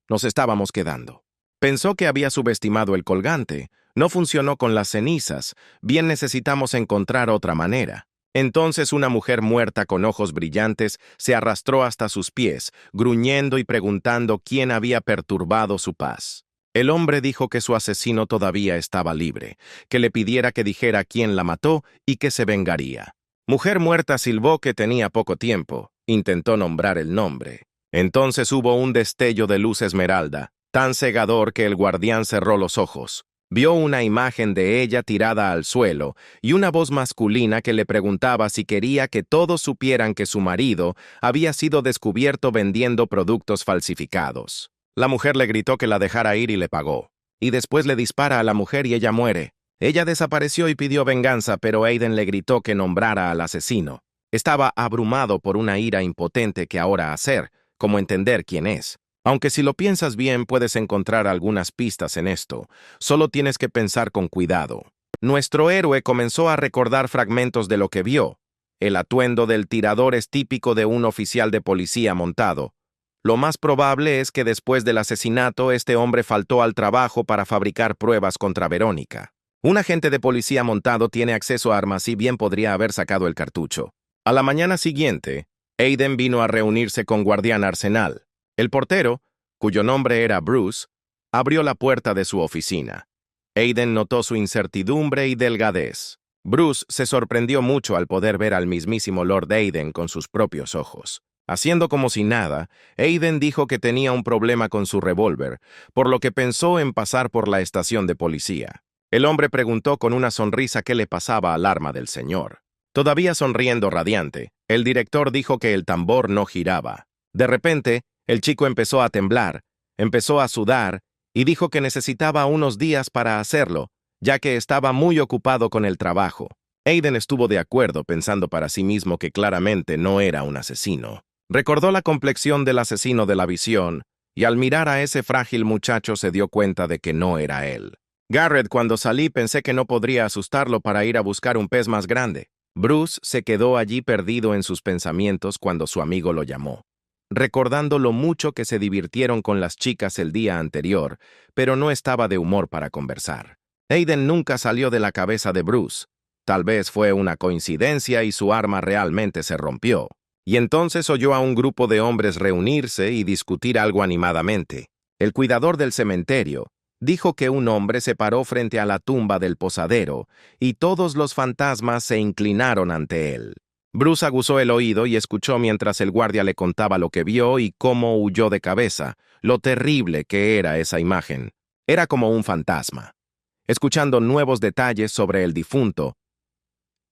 Speaker 1: Nos estábamos quedando. Pensó que había subestimado el colgante. No funcionó con las cenizas. Bien necesitamos encontrar otra manera. Entonces una mujer muerta con ojos brillantes se arrastró hasta sus pies, gruñendo y preguntando quién había perturbado su paz. El hombre dijo que su asesino todavía estaba libre, que le pidiera que dijera quién la mató y que se vengaría. Mujer muerta silbó que tenía poco tiempo. Intentó nombrar el nombre. Entonces hubo un destello de luz esmeralda, tan cegador que el guardián cerró los ojos. Vio una imagen de ella tirada al suelo y una voz masculina que le preguntaba si quería que todos supieran que su marido había sido descubierto vendiendo productos falsificados. La mujer le gritó que la dejara ir y le pagó. Y después le dispara a la mujer y ella muere. Ella desapareció y pidió venganza, pero Aiden le gritó que nombrara al asesino. Estaba abrumado por una ira impotente que ahora hacer, como entender quién es. Aunque si lo piensas bien puedes encontrar algunas pistas en esto, solo tienes que pensar con cuidado. Nuestro héroe comenzó a recordar fragmentos de lo que vio. El atuendo del tirador es típico de un oficial de policía montado. Lo más probable es que después del asesinato este hombre faltó al trabajo para fabricar pruebas contra Verónica. Un agente de policía montado tiene acceso a armas y bien podría haber sacado el cartucho. A la mañana siguiente, Aiden vino a reunirse con Guardián Arsenal. El portero, cuyo nombre era Bruce, abrió la puerta de su oficina. Aiden notó su incertidumbre y delgadez. Bruce se sorprendió mucho al poder ver al mismísimo Lord Aiden con sus propios ojos. Haciendo como si nada, Aiden dijo que tenía un problema con su revólver, por lo que pensó en pasar por la estación de policía. El hombre preguntó con una sonrisa qué le pasaba al arma del señor. Todavía sonriendo radiante, el director dijo que el tambor no giraba. De repente, el chico empezó a temblar, empezó a sudar y dijo que necesitaba unos días para hacerlo, ya que estaba muy ocupado con el trabajo. Aiden estuvo de acuerdo pensando para sí mismo que claramente no era un asesino. Recordó la complexión del asesino de la visión y al mirar a ese frágil muchacho se dio cuenta de que no era él. Garrett, cuando salí pensé que no podría asustarlo para ir a buscar un pez más grande. Bruce se quedó allí perdido en sus pensamientos cuando su amigo lo llamó, recordando lo mucho que se divirtieron con las chicas el día anterior, pero no estaba de humor para conversar. Aiden nunca salió de la cabeza de Bruce. Tal vez fue una coincidencia y su arma realmente se rompió. Y entonces oyó a un grupo de hombres reunirse y discutir algo animadamente. El cuidador del cementerio dijo que un hombre se paró frente a la tumba del posadero y todos los fantasmas se inclinaron ante él. Bruce aguzó el oído y escuchó mientras el guardia le contaba lo que vio y cómo huyó de cabeza, lo terrible que era esa imagen. Era como un fantasma. Escuchando nuevos detalles sobre el difunto,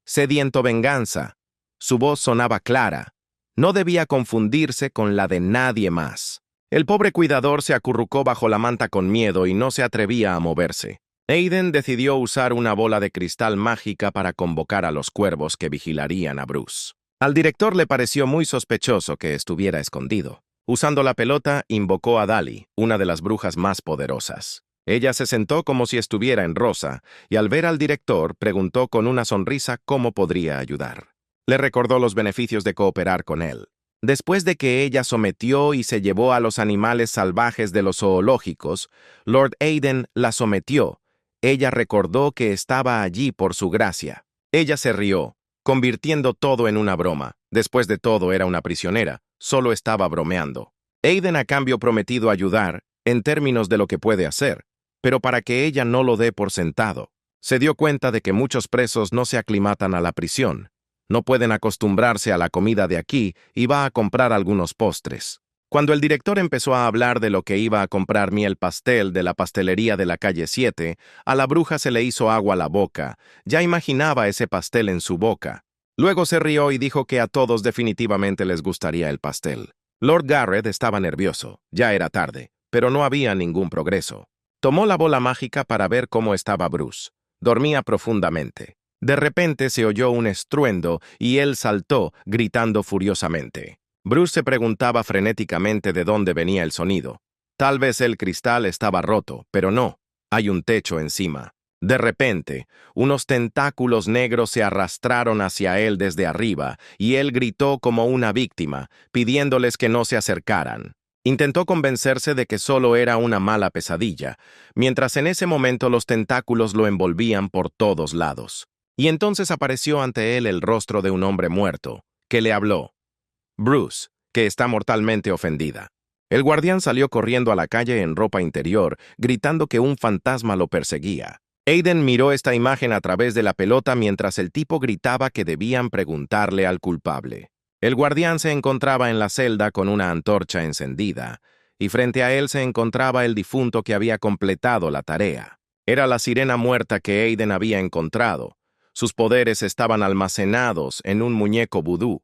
Speaker 1: sediento venganza, su voz sonaba clara. No debía confundirse con la de nadie más. El pobre cuidador se acurrucó bajo la manta con miedo y no se atrevía a moverse. Aiden decidió usar una bola de cristal mágica para convocar a los cuervos que vigilarían a Bruce. Al director le pareció muy sospechoso que estuviera escondido. Usando la pelota, invocó a Dali, una de las brujas más poderosas. Ella se sentó como si estuviera en rosa y al ver al director preguntó con una sonrisa cómo podría ayudar. Le recordó los beneficios de cooperar con él. Después de que ella sometió y se llevó a los animales salvajes de los zoológicos, Lord Aiden la sometió. Ella recordó que estaba allí por su gracia. Ella se rió, convirtiendo todo en una broma. Después de todo era una prisionera, solo estaba bromeando. Aiden a cambio prometido ayudar, en términos de lo que puede hacer, pero para que ella no lo dé por sentado. Se dio cuenta de que muchos presos no se aclimatan a la prisión. No pueden acostumbrarse a la comida de aquí y va a comprar algunos postres. Cuando el director empezó a hablar de lo que iba a comprar miel pastel de la pastelería de la calle 7, a la bruja se le hizo agua a la boca. Ya imaginaba ese pastel en su boca. Luego se rió y dijo que a todos definitivamente les gustaría el pastel. Lord Garrett estaba nervioso. Ya era tarde, pero no había ningún progreso. Tomó la bola mágica para ver cómo estaba Bruce. Dormía profundamente. De repente se oyó un estruendo y él saltó, gritando furiosamente. Bruce se preguntaba frenéticamente de dónde venía el sonido. Tal vez el cristal estaba roto, pero no. Hay un techo encima. De repente, unos tentáculos negros se arrastraron hacia él desde arriba y él gritó como una víctima, pidiéndoles que no se acercaran. Intentó convencerse de que solo era una mala pesadilla, mientras en ese momento los tentáculos lo envolvían por todos lados. Y entonces apareció ante él el rostro de un hombre muerto, que le habló. Bruce, que está mortalmente ofendida. El guardián salió corriendo a la calle en ropa interior, gritando que un fantasma lo perseguía. Aiden miró esta imagen a través de la pelota mientras el tipo gritaba que debían preguntarle al culpable. El guardián se encontraba en la celda con una antorcha encendida, y frente a él se encontraba el difunto que había completado la tarea. Era la sirena muerta que Aiden había encontrado. Sus poderes estaban almacenados en un muñeco vudú,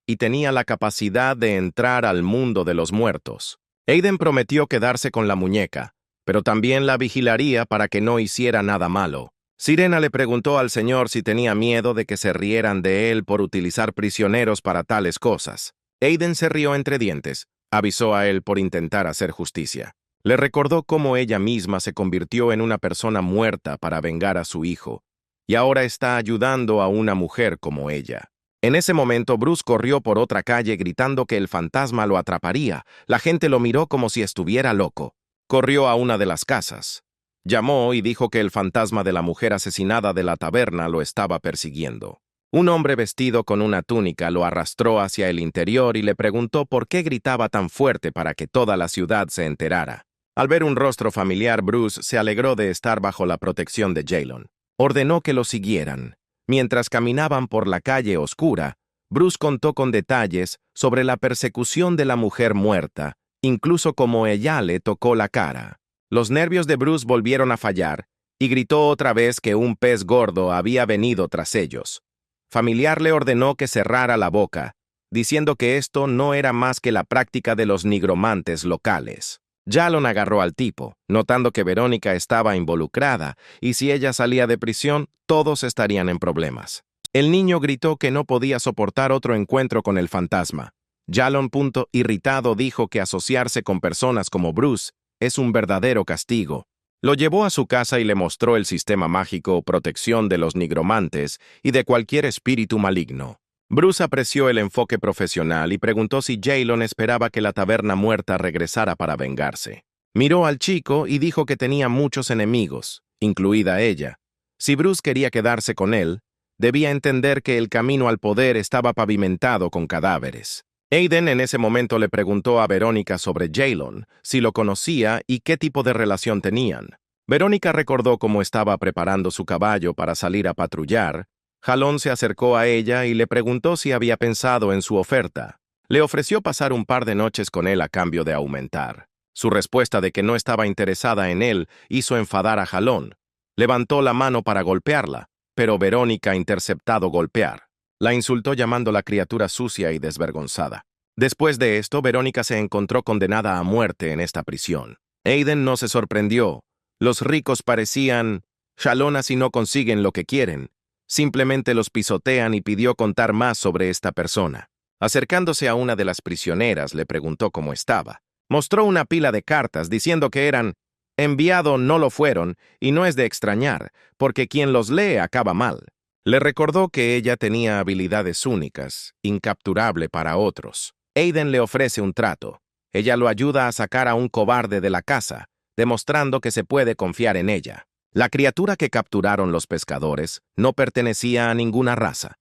Speaker 1: y tenía la capacidad de entrar al mundo de los muertos. Aiden prometió quedarse con la muñeca, pero también la vigilaría para que no hiciera nada malo. Sirena le preguntó al señor si tenía miedo de que se rieran de él por utilizar prisioneros para tales cosas. Aiden se rió entre dientes, avisó a él por intentar hacer justicia. Le recordó cómo ella misma se convirtió en una persona muerta para vengar a su hijo, y ahora está ayudando a una mujer como ella. En ese momento, Bruce corrió por otra calle gritando que el fantasma lo atraparía. La gente lo miró como si estuviera loco. Corrió a una de las casas. Llamó y dijo que el fantasma de la mujer asesinada de la taberna lo estaba persiguiendo. Un hombre vestido con una túnica lo arrastró hacia el interior y le preguntó por qué gritaba tan fuerte para que toda la ciudad se enterara. Al ver un rostro familiar, Bruce se alegró de estar bajo la protección de Jaylon. Ordenó que lo siguieran. Mientras caminaban por la calle oscura, Bruce contó con detalles sobre la persecución de la mujer muerta, incluso cómo ella le tocó la cara. Los nervios de Bruce volvieron a fallar, y gritó otra vez que un pez gordo había venido tras ellos. Familiar le ordenó que cerrara la boca, diciendo que esto no era más que la práctica de los nigromantes locales. Jalon agarró al tipo, notando que Verónica estaba involucrada, y si ella salía de prisión, todos estarían en problemas. El niño gritó que no podía soportar otro encuentro con el fantasma. Jalon, irritado, dijo que asociarse con personas como Bruce es un verdadero castigo. Lo llevó a su casa y le mostró el sistema mágico protección de los nigromantes y de cualquier espíritu maligno. Bruce apreció el enfoque profesional y preguntó si Jalon esperaba que la taberna muerta regresara para vengarse. Miró al chico y dijo que tenía muchos enemigos, incluida ella. Si Bruce quería quedarse con él, debía entender que el camino al poder estaba pavimentado con cadáveres. Aiden en ese momento le preguntó a Verónica sobre Jalon, si lo conocía y qué tipo de relación tenían. Verónica recordó cómo estaba preparando su caballo para salir a patrullar. Jalon se acercó a ella y le preguntó si había pensado en su oferta. Le ofreció pasar un par de noches con él a cambio de aumentar. Su respuesta de que no estaba interesada en él hizo enfadar a Jalon. Levantó la mano para golpearla, pero Verónica interceptado golpear. La insultó llamándola criatura sucia y desvergonzada. Después de esto, Verónica se encontró condenada a muerte en esta prisión. Aiden no se sorprendió. Los ricos parecían Jalon si no consiguen lo que quieren. Simplemente los pisotean y pidió contar más sobre esta persona. Acercándose a una de las prisioneras, le preguntó cómo estaba. Mostró una pila de cartas diciendo que eran enviado no lo fueron y no es de extrañar, porque quien los lee acaba mal. Le recordó que ella tenía habilidades únicas, incapturable para otros. Aiden le ofrece un trato. Ella lo ayuda a sacar a un cobarde de la casa, demostrando que se puede confiar en ella. La criatura que capturaron los pescadores no pertenecía a ninguna raza.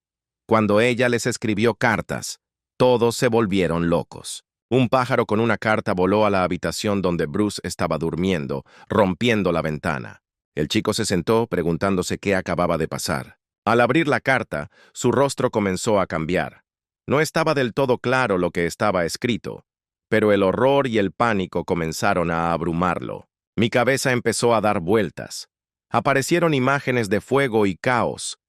Speaker 1: Cuando ella les escribió cartas, todos se volvieron locos. Un pájaro con una carta voló a la habitación donde Bruce estaba durmiendo, rompiendo la ventana. El chico se sentó preguntándose qué acababa de pasar. Al abrir la carta, su rostro comenzó a cambiar. No estaba del todo claro lo que estaba escrito, pero el horror y el pánico comenzaron a abrumarlo. Mi cabeza empezó a dar vueltas. Aparecieron imágenes de fuego y caos,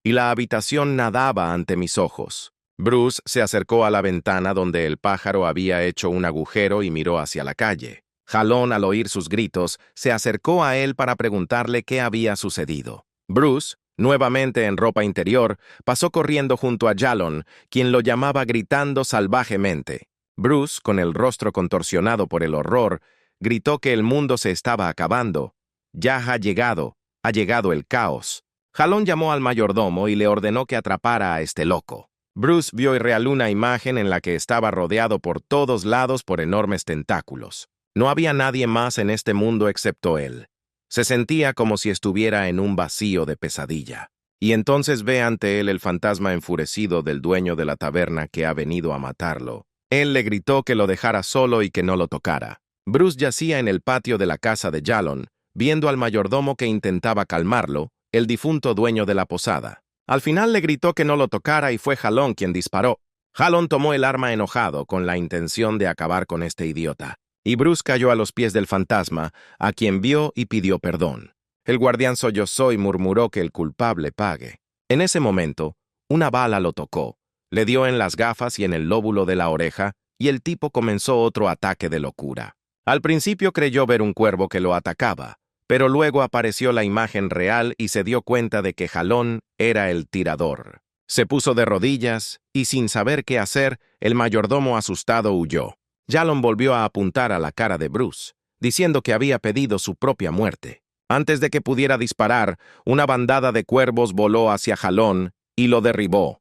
Speaker 1: y la habitación nadaba ante mis ojos. Bruce se acercó a la ventana donde el pájaro había hecho un agujero y miró hacia la calle. Jalon, al oír sus gritos, se acercó a él para preguntarle qué había sucedido. Bruce, nuevamente en ropa interior, pasó corriendo junto a Jalon, quien lo llamaba gritando salvajemente. Bruce, con el rostro contorsionado por el horror, gritó que el mundo se estaba acabando. Ya ha llegado el caos. Jalon llamó al mayordomo y le ordenó que atrapara a este loco. Bruce vio irreal una imagen en la que estaba rodeado por todos lados por enormes tentáculos. No había nadie más en este mundo excepto él. Se sentía como si estuviera en un vacío de pesadilla. Y entonces ve ante él el fantasma enfurecido del dueño de la taberna que ha venido a matarlo. Él le gritó que lo dejara solo y que no lo tocara. Bruce yacía en el patio de la casa de Jalon, viendo al mayordomo que intentaba calmarlo, el difunto dueño de la posada. Al final le gritó que no lo tocara y fue Jalon quien disparó. Jalon tomó el arma enojado con la intención de acabar con este idiota. Y Bruce cayó a los pies del fantasma, a quien vio y pidió perdón. El guardián sollozó y murmuró que el culpable pague. En ese momento, una bala lo tocó, le dio en las gafas y en el lóbulo de la oreja, y el tipo comenzó otro ataque de locura. Al principio creyó ver un cuervo que lo atacaba, pero luego apareció la imagen real y se dio cuenta de que Jalon era el tirador. Se puso de rodillas y, sin saber qué hacer, el mayordomo asustado huyó. Jalon volvió a apuntar a la cara de Bruce, diciendo que había pedido su propia muerte. Antes de que pudiera disparar, una bandada de cuervos voló hacia Jalon y lo derribó.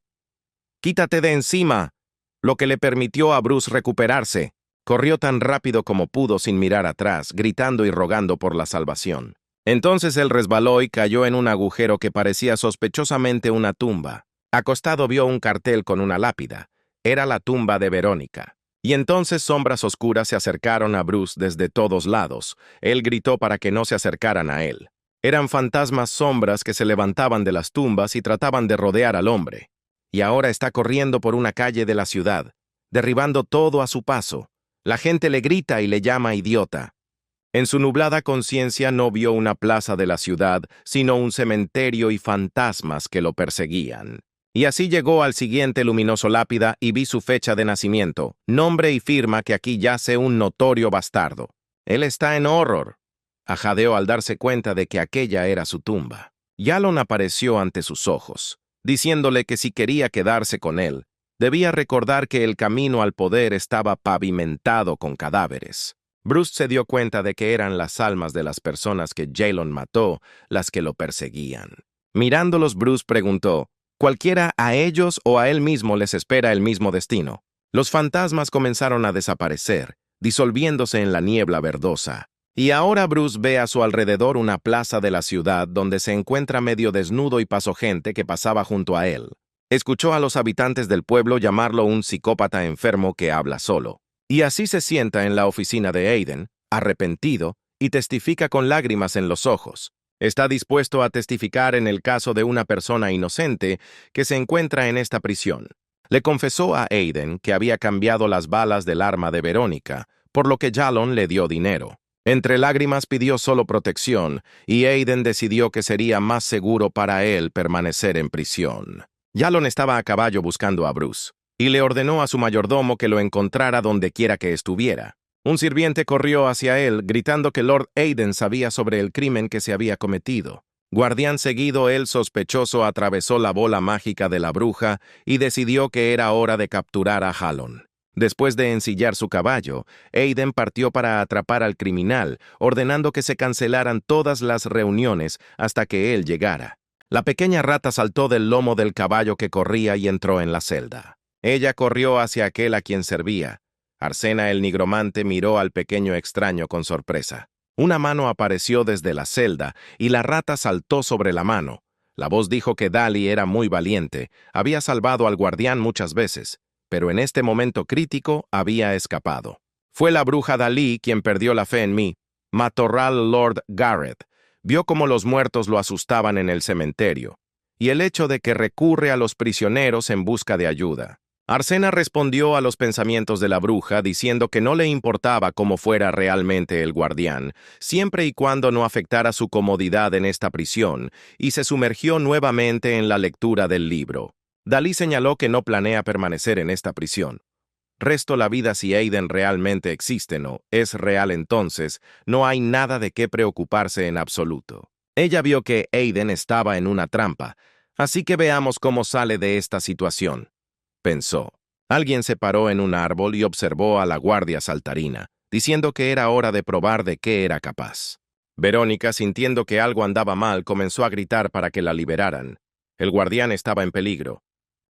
Speaker 1: «¡Quítate de encima!», lo que le permitió a Bruce recuperarse. Corrió tan rápido como pudo sin mirar atrás, gritando y rogando por la salvación. Entonces él resbaló y cayó en un agujero que parecía sospechosamente una tumba. Acostado vio un cartel con una lápida. Era la tumba de Verónica. Y entonces sombras oscuras se acercaron a Bruce desde todos lados. Él gritó para que no se acercaran a él. Eran fantasmas sombras que se levantaban de las tumbas y trataban de rodear al hombre. Y ahora está corriendo por una calle de la ciudad, derribando todo a su paso. La gente le grita y le llama idiota. En su nublada conciencia no vio una plaza de la ciudad, sino un cementerio y fantasmas que lo perseguían. Y así llegó al siguiente luminoso lápida y vi su fecha de nacimiento, nombre y firma que aquí yace un notorio bastardo. Él está en horror. Jadeó al darse cuenta de que aquella era su tumba. Yalon apareció ante sus ojos, diciéndole que si quería quedarse con él, debía recordar que el camino al poder estaba pavimentado con cadáveres. Bruce se dio cuenta de que eran las almas de las personas que Yalon mató las que lo perseguían. Mirándolos, Bruce preguntó, ¿cualquiera a ellos o a él mismo les espera el mismo destino? Los fantasmas comenzaron a desaparecer, disolviéndose en la niebla verdosa. Y ahora Bruce ve a su alrededor una plaza de la ciudad donde se encuentra medio desnudo y pasó gente que pasaba junto a él. Escuchó a los habitantes del pueblo llamarlo un psicópata enfermo que habla solo. Y así se sienta en la oficina de Aiden, arrepentido, y testifica con lágrimas en los ojos. Está dispuesto a testificar en el caso de una persona inocente que se encuentra en esta prisión. Le confesó a Aiden que había cambiado las balas del arma de Verónica, por lo que Yalon le dio dinero. Entre lágrimas pidió solo protección, y Aiden decidió que sería más seguro para él permanecer en prisión. Yalon estaba a caballo buscando a Bruce, y le ordenó a su mayordomo que lo encontrara donde quiera que estuviera. Un sirviente corrió hacia él, gritando que Lord Aiden sabía sobre el crimen que se había cometido. Guardián seguido, el sospechoso atravesó la bola mágica de la bruja y decidió que era hora de capturar a Yalon. Después de ensillar su caballo, Aiden partió para atrapar al criminal, ordenando que se cancelaran todas las reuniones hasta que él llegara. La pequeña rata saltó del lomo del caballo que corría y entró en la celda. Ella corrió hacia aquel a quien servía. Arsena el nigromante miró al pequeño extraño con sorpresa. Una mano apareció desde la celda y la rata saltó sobre la mano. La voz dijo que Dali era muy valiente, había salvado al guardián muchas veces, pero en este momento crítico había escapado. Fue la bruja Dalí quien perdió la fe en mí. Matorral Lord Gareth vio cómo los muertos lo asustaban en el cementerio, y el hecho de que recurre a los prisioneros en busca de ayuda. Arsena respondió a los pensamientos de la bruja diciendo que no le importaba cómo fuera realmente el guardián, siempre y cuando no afectara su comodidad en esta prisión, y se sumergió nuevamente en la lectura del libro. Dalí señaló que no planea permanecer en esta prisión. Resto la vida si Aiden realmente existe o es real, entonces no hay nada de qué preocuparse en absoluto. Ella vio que Aiden estaba en una trampa, así que veamos cómo sale de esta situación, pensó. Alguien se paró en un árbol y observó a la guardia saltarina, diciendo que era hora de probar de qué era capaz. Verónica, sintiendo que algo andaba mal, comenzó a gritar para que la liberaran. El guardián estaba en peligro.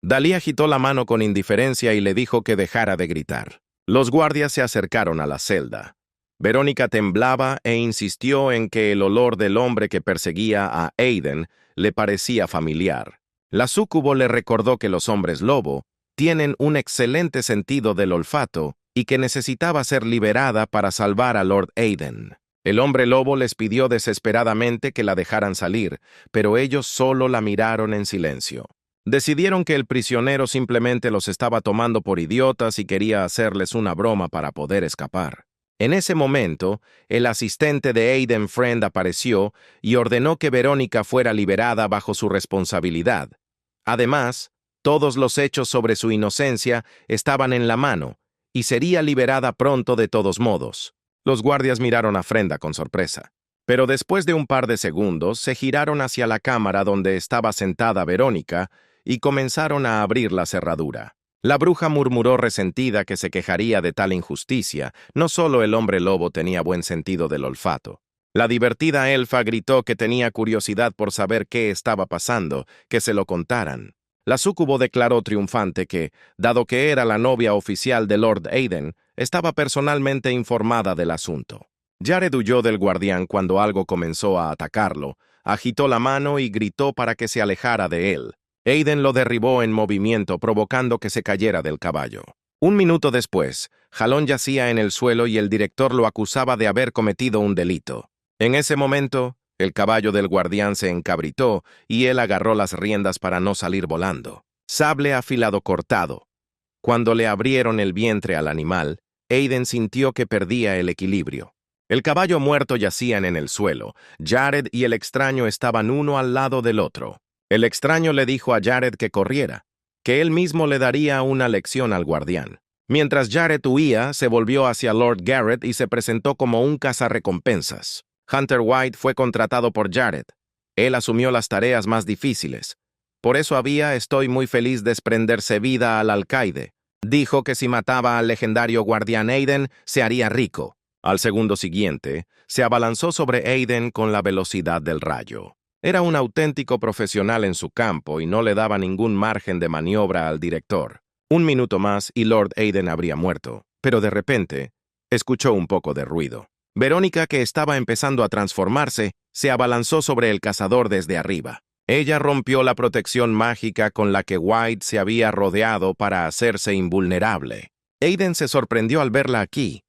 Speaker 1: Dalí agitó la mano con indiferencia y le dijo que dejara de gritar. Los guardias se acercaron a la celda. Verónica temblaba e insistió en que el olor del hombre que perseguía a Aiden le parecía familiar. La súcubo le recordó que los hombres lobo tienen un excelente sentido del olfato y que necesitaba ser liberada para salvar a Lord Aiden. El hombre lobo les pidió desesperadamente que la dejaran salir, pero ellos solo la miraron en silencio. Decidieron que el prisionero simplemente los estaba tomando por idiotas y quería hacerles una broma para poder escapar. En ese momento, el asistente de Aiden Friend apareció y ordenó que Verónica fuera liberada bajo su responsabilidad. Además, todos los hechos sobre su inocencia estaban en la mano y sería liberada pronto de todos modos. Los guardias miraron a Frenda con sorpresa, pero después de un par de segundos se giraron hacia la cámara donde estaba sentada Verónica y comenzaron a abrir la cerradura. La bruja murmuró resentida que se quejaría de tal injusticia. No solo el hombre lobo tenía buen sentido del olfato. La divertida elfa gritó que tenía curiosidad por saber qué estaba pasando, que se lo contaran. La súcubo declaró triunfante que, dado que era la novia oficial de Lord Aiden, estaba personalmente informada del asunto. Jared huyó del guardián cuando algo comenzó a atacarlo, agitó la mano y gritó para que se alejara de él. Aiden lo derribó en movimiento, provocando que se cayera del caballo. Un minuto después, Yalon yacía en el suelo y el director lo acusaba de haber cometido un delito. En ese momento, El caballo del guardián se encabritó y él agarró las riendas para no salir volando. Sable afilado cortado. Cuando le abrieron el vientre al animal, Aiden sintió que perdía el equilibrio. El caballo muerto yacían en el suelo. Jared y el extraño estaban uno al lado del otro. El extraño le dijo a Jared que corriera, que él mismo le daría una lección al guardián. Mientras Jared huía, se volvió hacia Lord Garrett y se presentó como un cazarrecompensas. Hunter White fue contratado por Jared. Él asumió las tareas más difíciles. Por eso estoy muy feliz desprenderse vida al alcaide. Dijo que si mataba al legendario guardián Aiden, se haría rico. Al segundo siguiente, se abalanzó sobre Aiden con la velocidad del rayo. Era un auténtico profesional en su campo y no le daba ningún margen de maniobra al director. Un minuto más y Lord Aiden habría muerto, pero de repente, escuchó un poco de ruido. Verónica, que estaba empezando a transformarse, se abalanzó sobre el cazador desde arriba. Ella rompió la protección mágica con la que White se había rodeado para hacerse invulnerable. Aiden se sorprendió al verla aquí.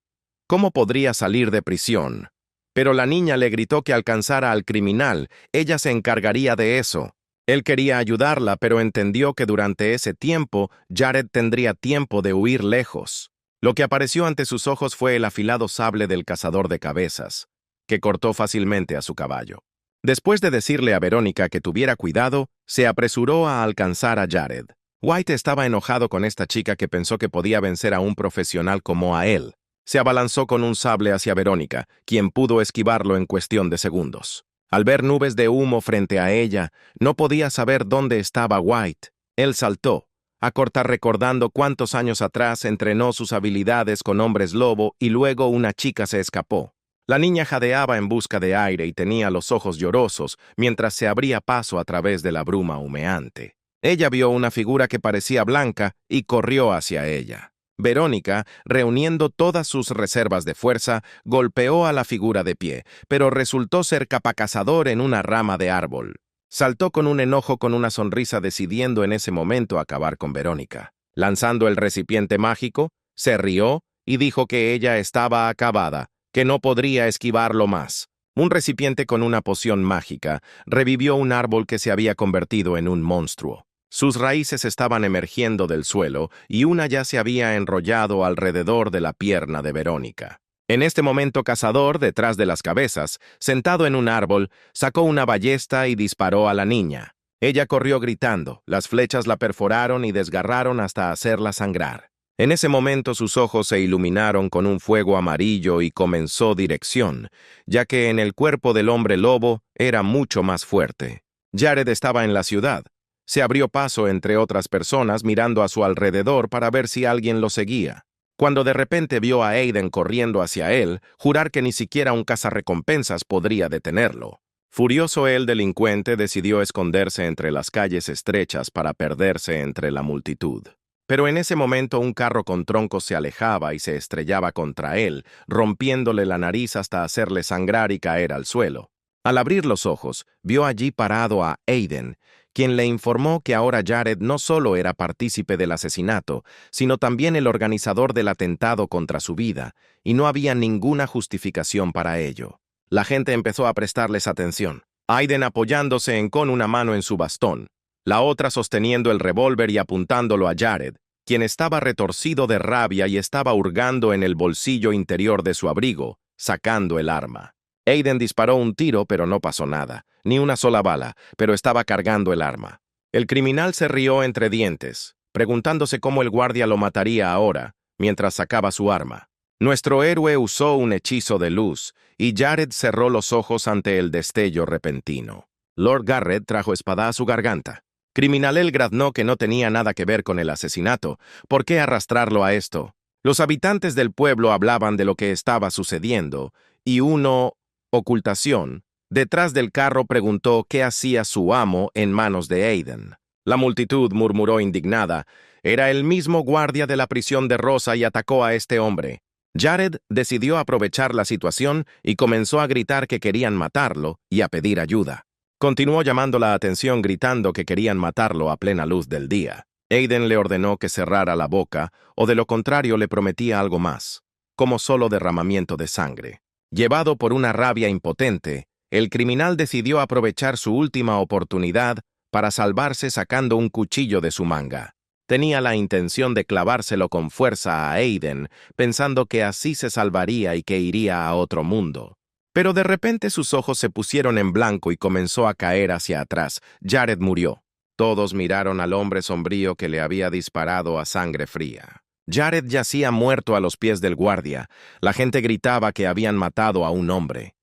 Speaker 1: ¿Cómo podría salir de prisión? Pero la niña le gritó que alcanzara al criminal, ella se encargaría de eso. Él quería ayudarla, pero entendió que durante ese tiempo, Jared tendría tiempo de huir lejos. Lo que apareció ante sus ojos fue el afilado sable del cazador de cabezas, que cortó fácilmente a su caballo. Después de decirle a Verónica que tuviera cuidado, se apresuró a alcanzar a Jared. White estaba enojado con esta chica que pensó que podía vencer a un profesional como a él. Se abalanzó con un sable hacia Verónica, quien pudo esquivarlo en cuestión de segundos. Al ver nubes de humo frente a ella, no podía saber dónde estaba White. Él saltó, a cortar recordando cuántos años atrás entrenó sus habilidades con hombres lobo y luego una chica se escapó. La niña jadeaba en busca de aire y tenía los ojos llorosos mientras se abría paso a través de la bruma humeante. Ella vio una figura que parecía blanca y corrió hacia ella. Verónica, reuniendo todas sus reservas de fuerza, golpeó a la figura de pie, pero resultó ser capacazador en una rama de árbol. Saltó con un enojo con una sonrisa decidiendo en ese momento acabar con Verónica. Lanzando el recipiente mágico, se rió y dijo que ella estaba acabada, que no podría esquivarlo más. Un recipiente con una poción mágica revivió un árbol que se había convertido en un monstruo. Sus raíces estaban emergiendo del suelo y una ya se había enrollado alrededor de la pierna de Verónica. En este momento, Cazador, detrás de las cabezas, sentado en un árbol, sacó una ballesta y disparó a la niña. Ella corrió gritando, las flechas la perforaron y desgarraron hasta hacerla sangrar. En ese momento sus ojos se iluminaron con un fuego amarillo y comenzó dirección, ya que en el cuerpo del hombre lobo era mucho más fuerte. Jared estaba en la ciudad. Se abrió paso entre otras personas mirando a su alrededor para ver si alguien lo seguía. Cuando de repente vio a Aiden corriendo hacia él, jurar que ni siquiera un cazarrecompensas podría detenerlo. Furioso, el delincuente decidió esconderse entre las calles estrechas para perderse entre la multitud. Pero en ese momento un carro con troncos se alejaba y se estrellaba contra él, rompiéndole la nariz hasta hacerle sangrar y caer al suelo. Al abrir los ojos, vio allí parado a Aiden, quien le informó que ahora Jared no solo era partícipe del asesinato, sino también el organizador del atentado contra su vida, y no había ninguna justificación para ello. La gente empezó a prestarles atención. Aiden apoyándose con una mano en su bastón, la otra sosteniendo el revólver y apuntándolo a Jared, quien estaba retorcido de rabia y estaba hurgando en el bolsillo interior de su abrigo, sacando el arma. Aiden disparó un tiro, pero no pasó nada, ni una sola bala, pero estaba cargando el arma. El criminal se rió entre dientes, preguntándose cómo el guardia lo mataría ahora, mientras sacaba su arma. Nuestro héroe usó un hechizo de luz, y Jared cerró los ojos ante el destello repentino. Lord Garrett trajo espada a su garganta. Criminal, él graznó que no tenía nada que ver con el asesinato. ¿Por qué arrastrarlo a esto? Los habitantes del pueblo hablaban de lo que estaba sucediendo, y ocultación, detrás del carro preguntó qué hacía su amo en manos de Aiden. La multitud murmuró indignada. Era el mismo guardia de la prisión de Rosa y atacó a este hombre. Jared decidió aprovechar la situación y comenzó a gritar que querían matarlo y a pedir ayuda. Continuó llamando la atención gritando que querían matarlo a plena luz del día. Aiden le ordenó que cerrara la boca o de lo contrario le prometía algo más, como solo derramamiento de sangre. Llevado por una rabia impotente, El criminal decidió aprovechar su última oportunidad para salvarse sacando un cuchillo de su manga. Tenía la intención de clavárselo con fuerza a Aiden, pensando que así se salvaría y que iría a otro mundo. Pero de repente sus ojos se pusieron en blanco y comenzó a caer hacia atrás. Jared murió. Todos miraron al hombre sombrío que le había disparado a sangre fría. Jared yacía muerto a los pies del guardia. La gente gritaba que habían matado a un hombre.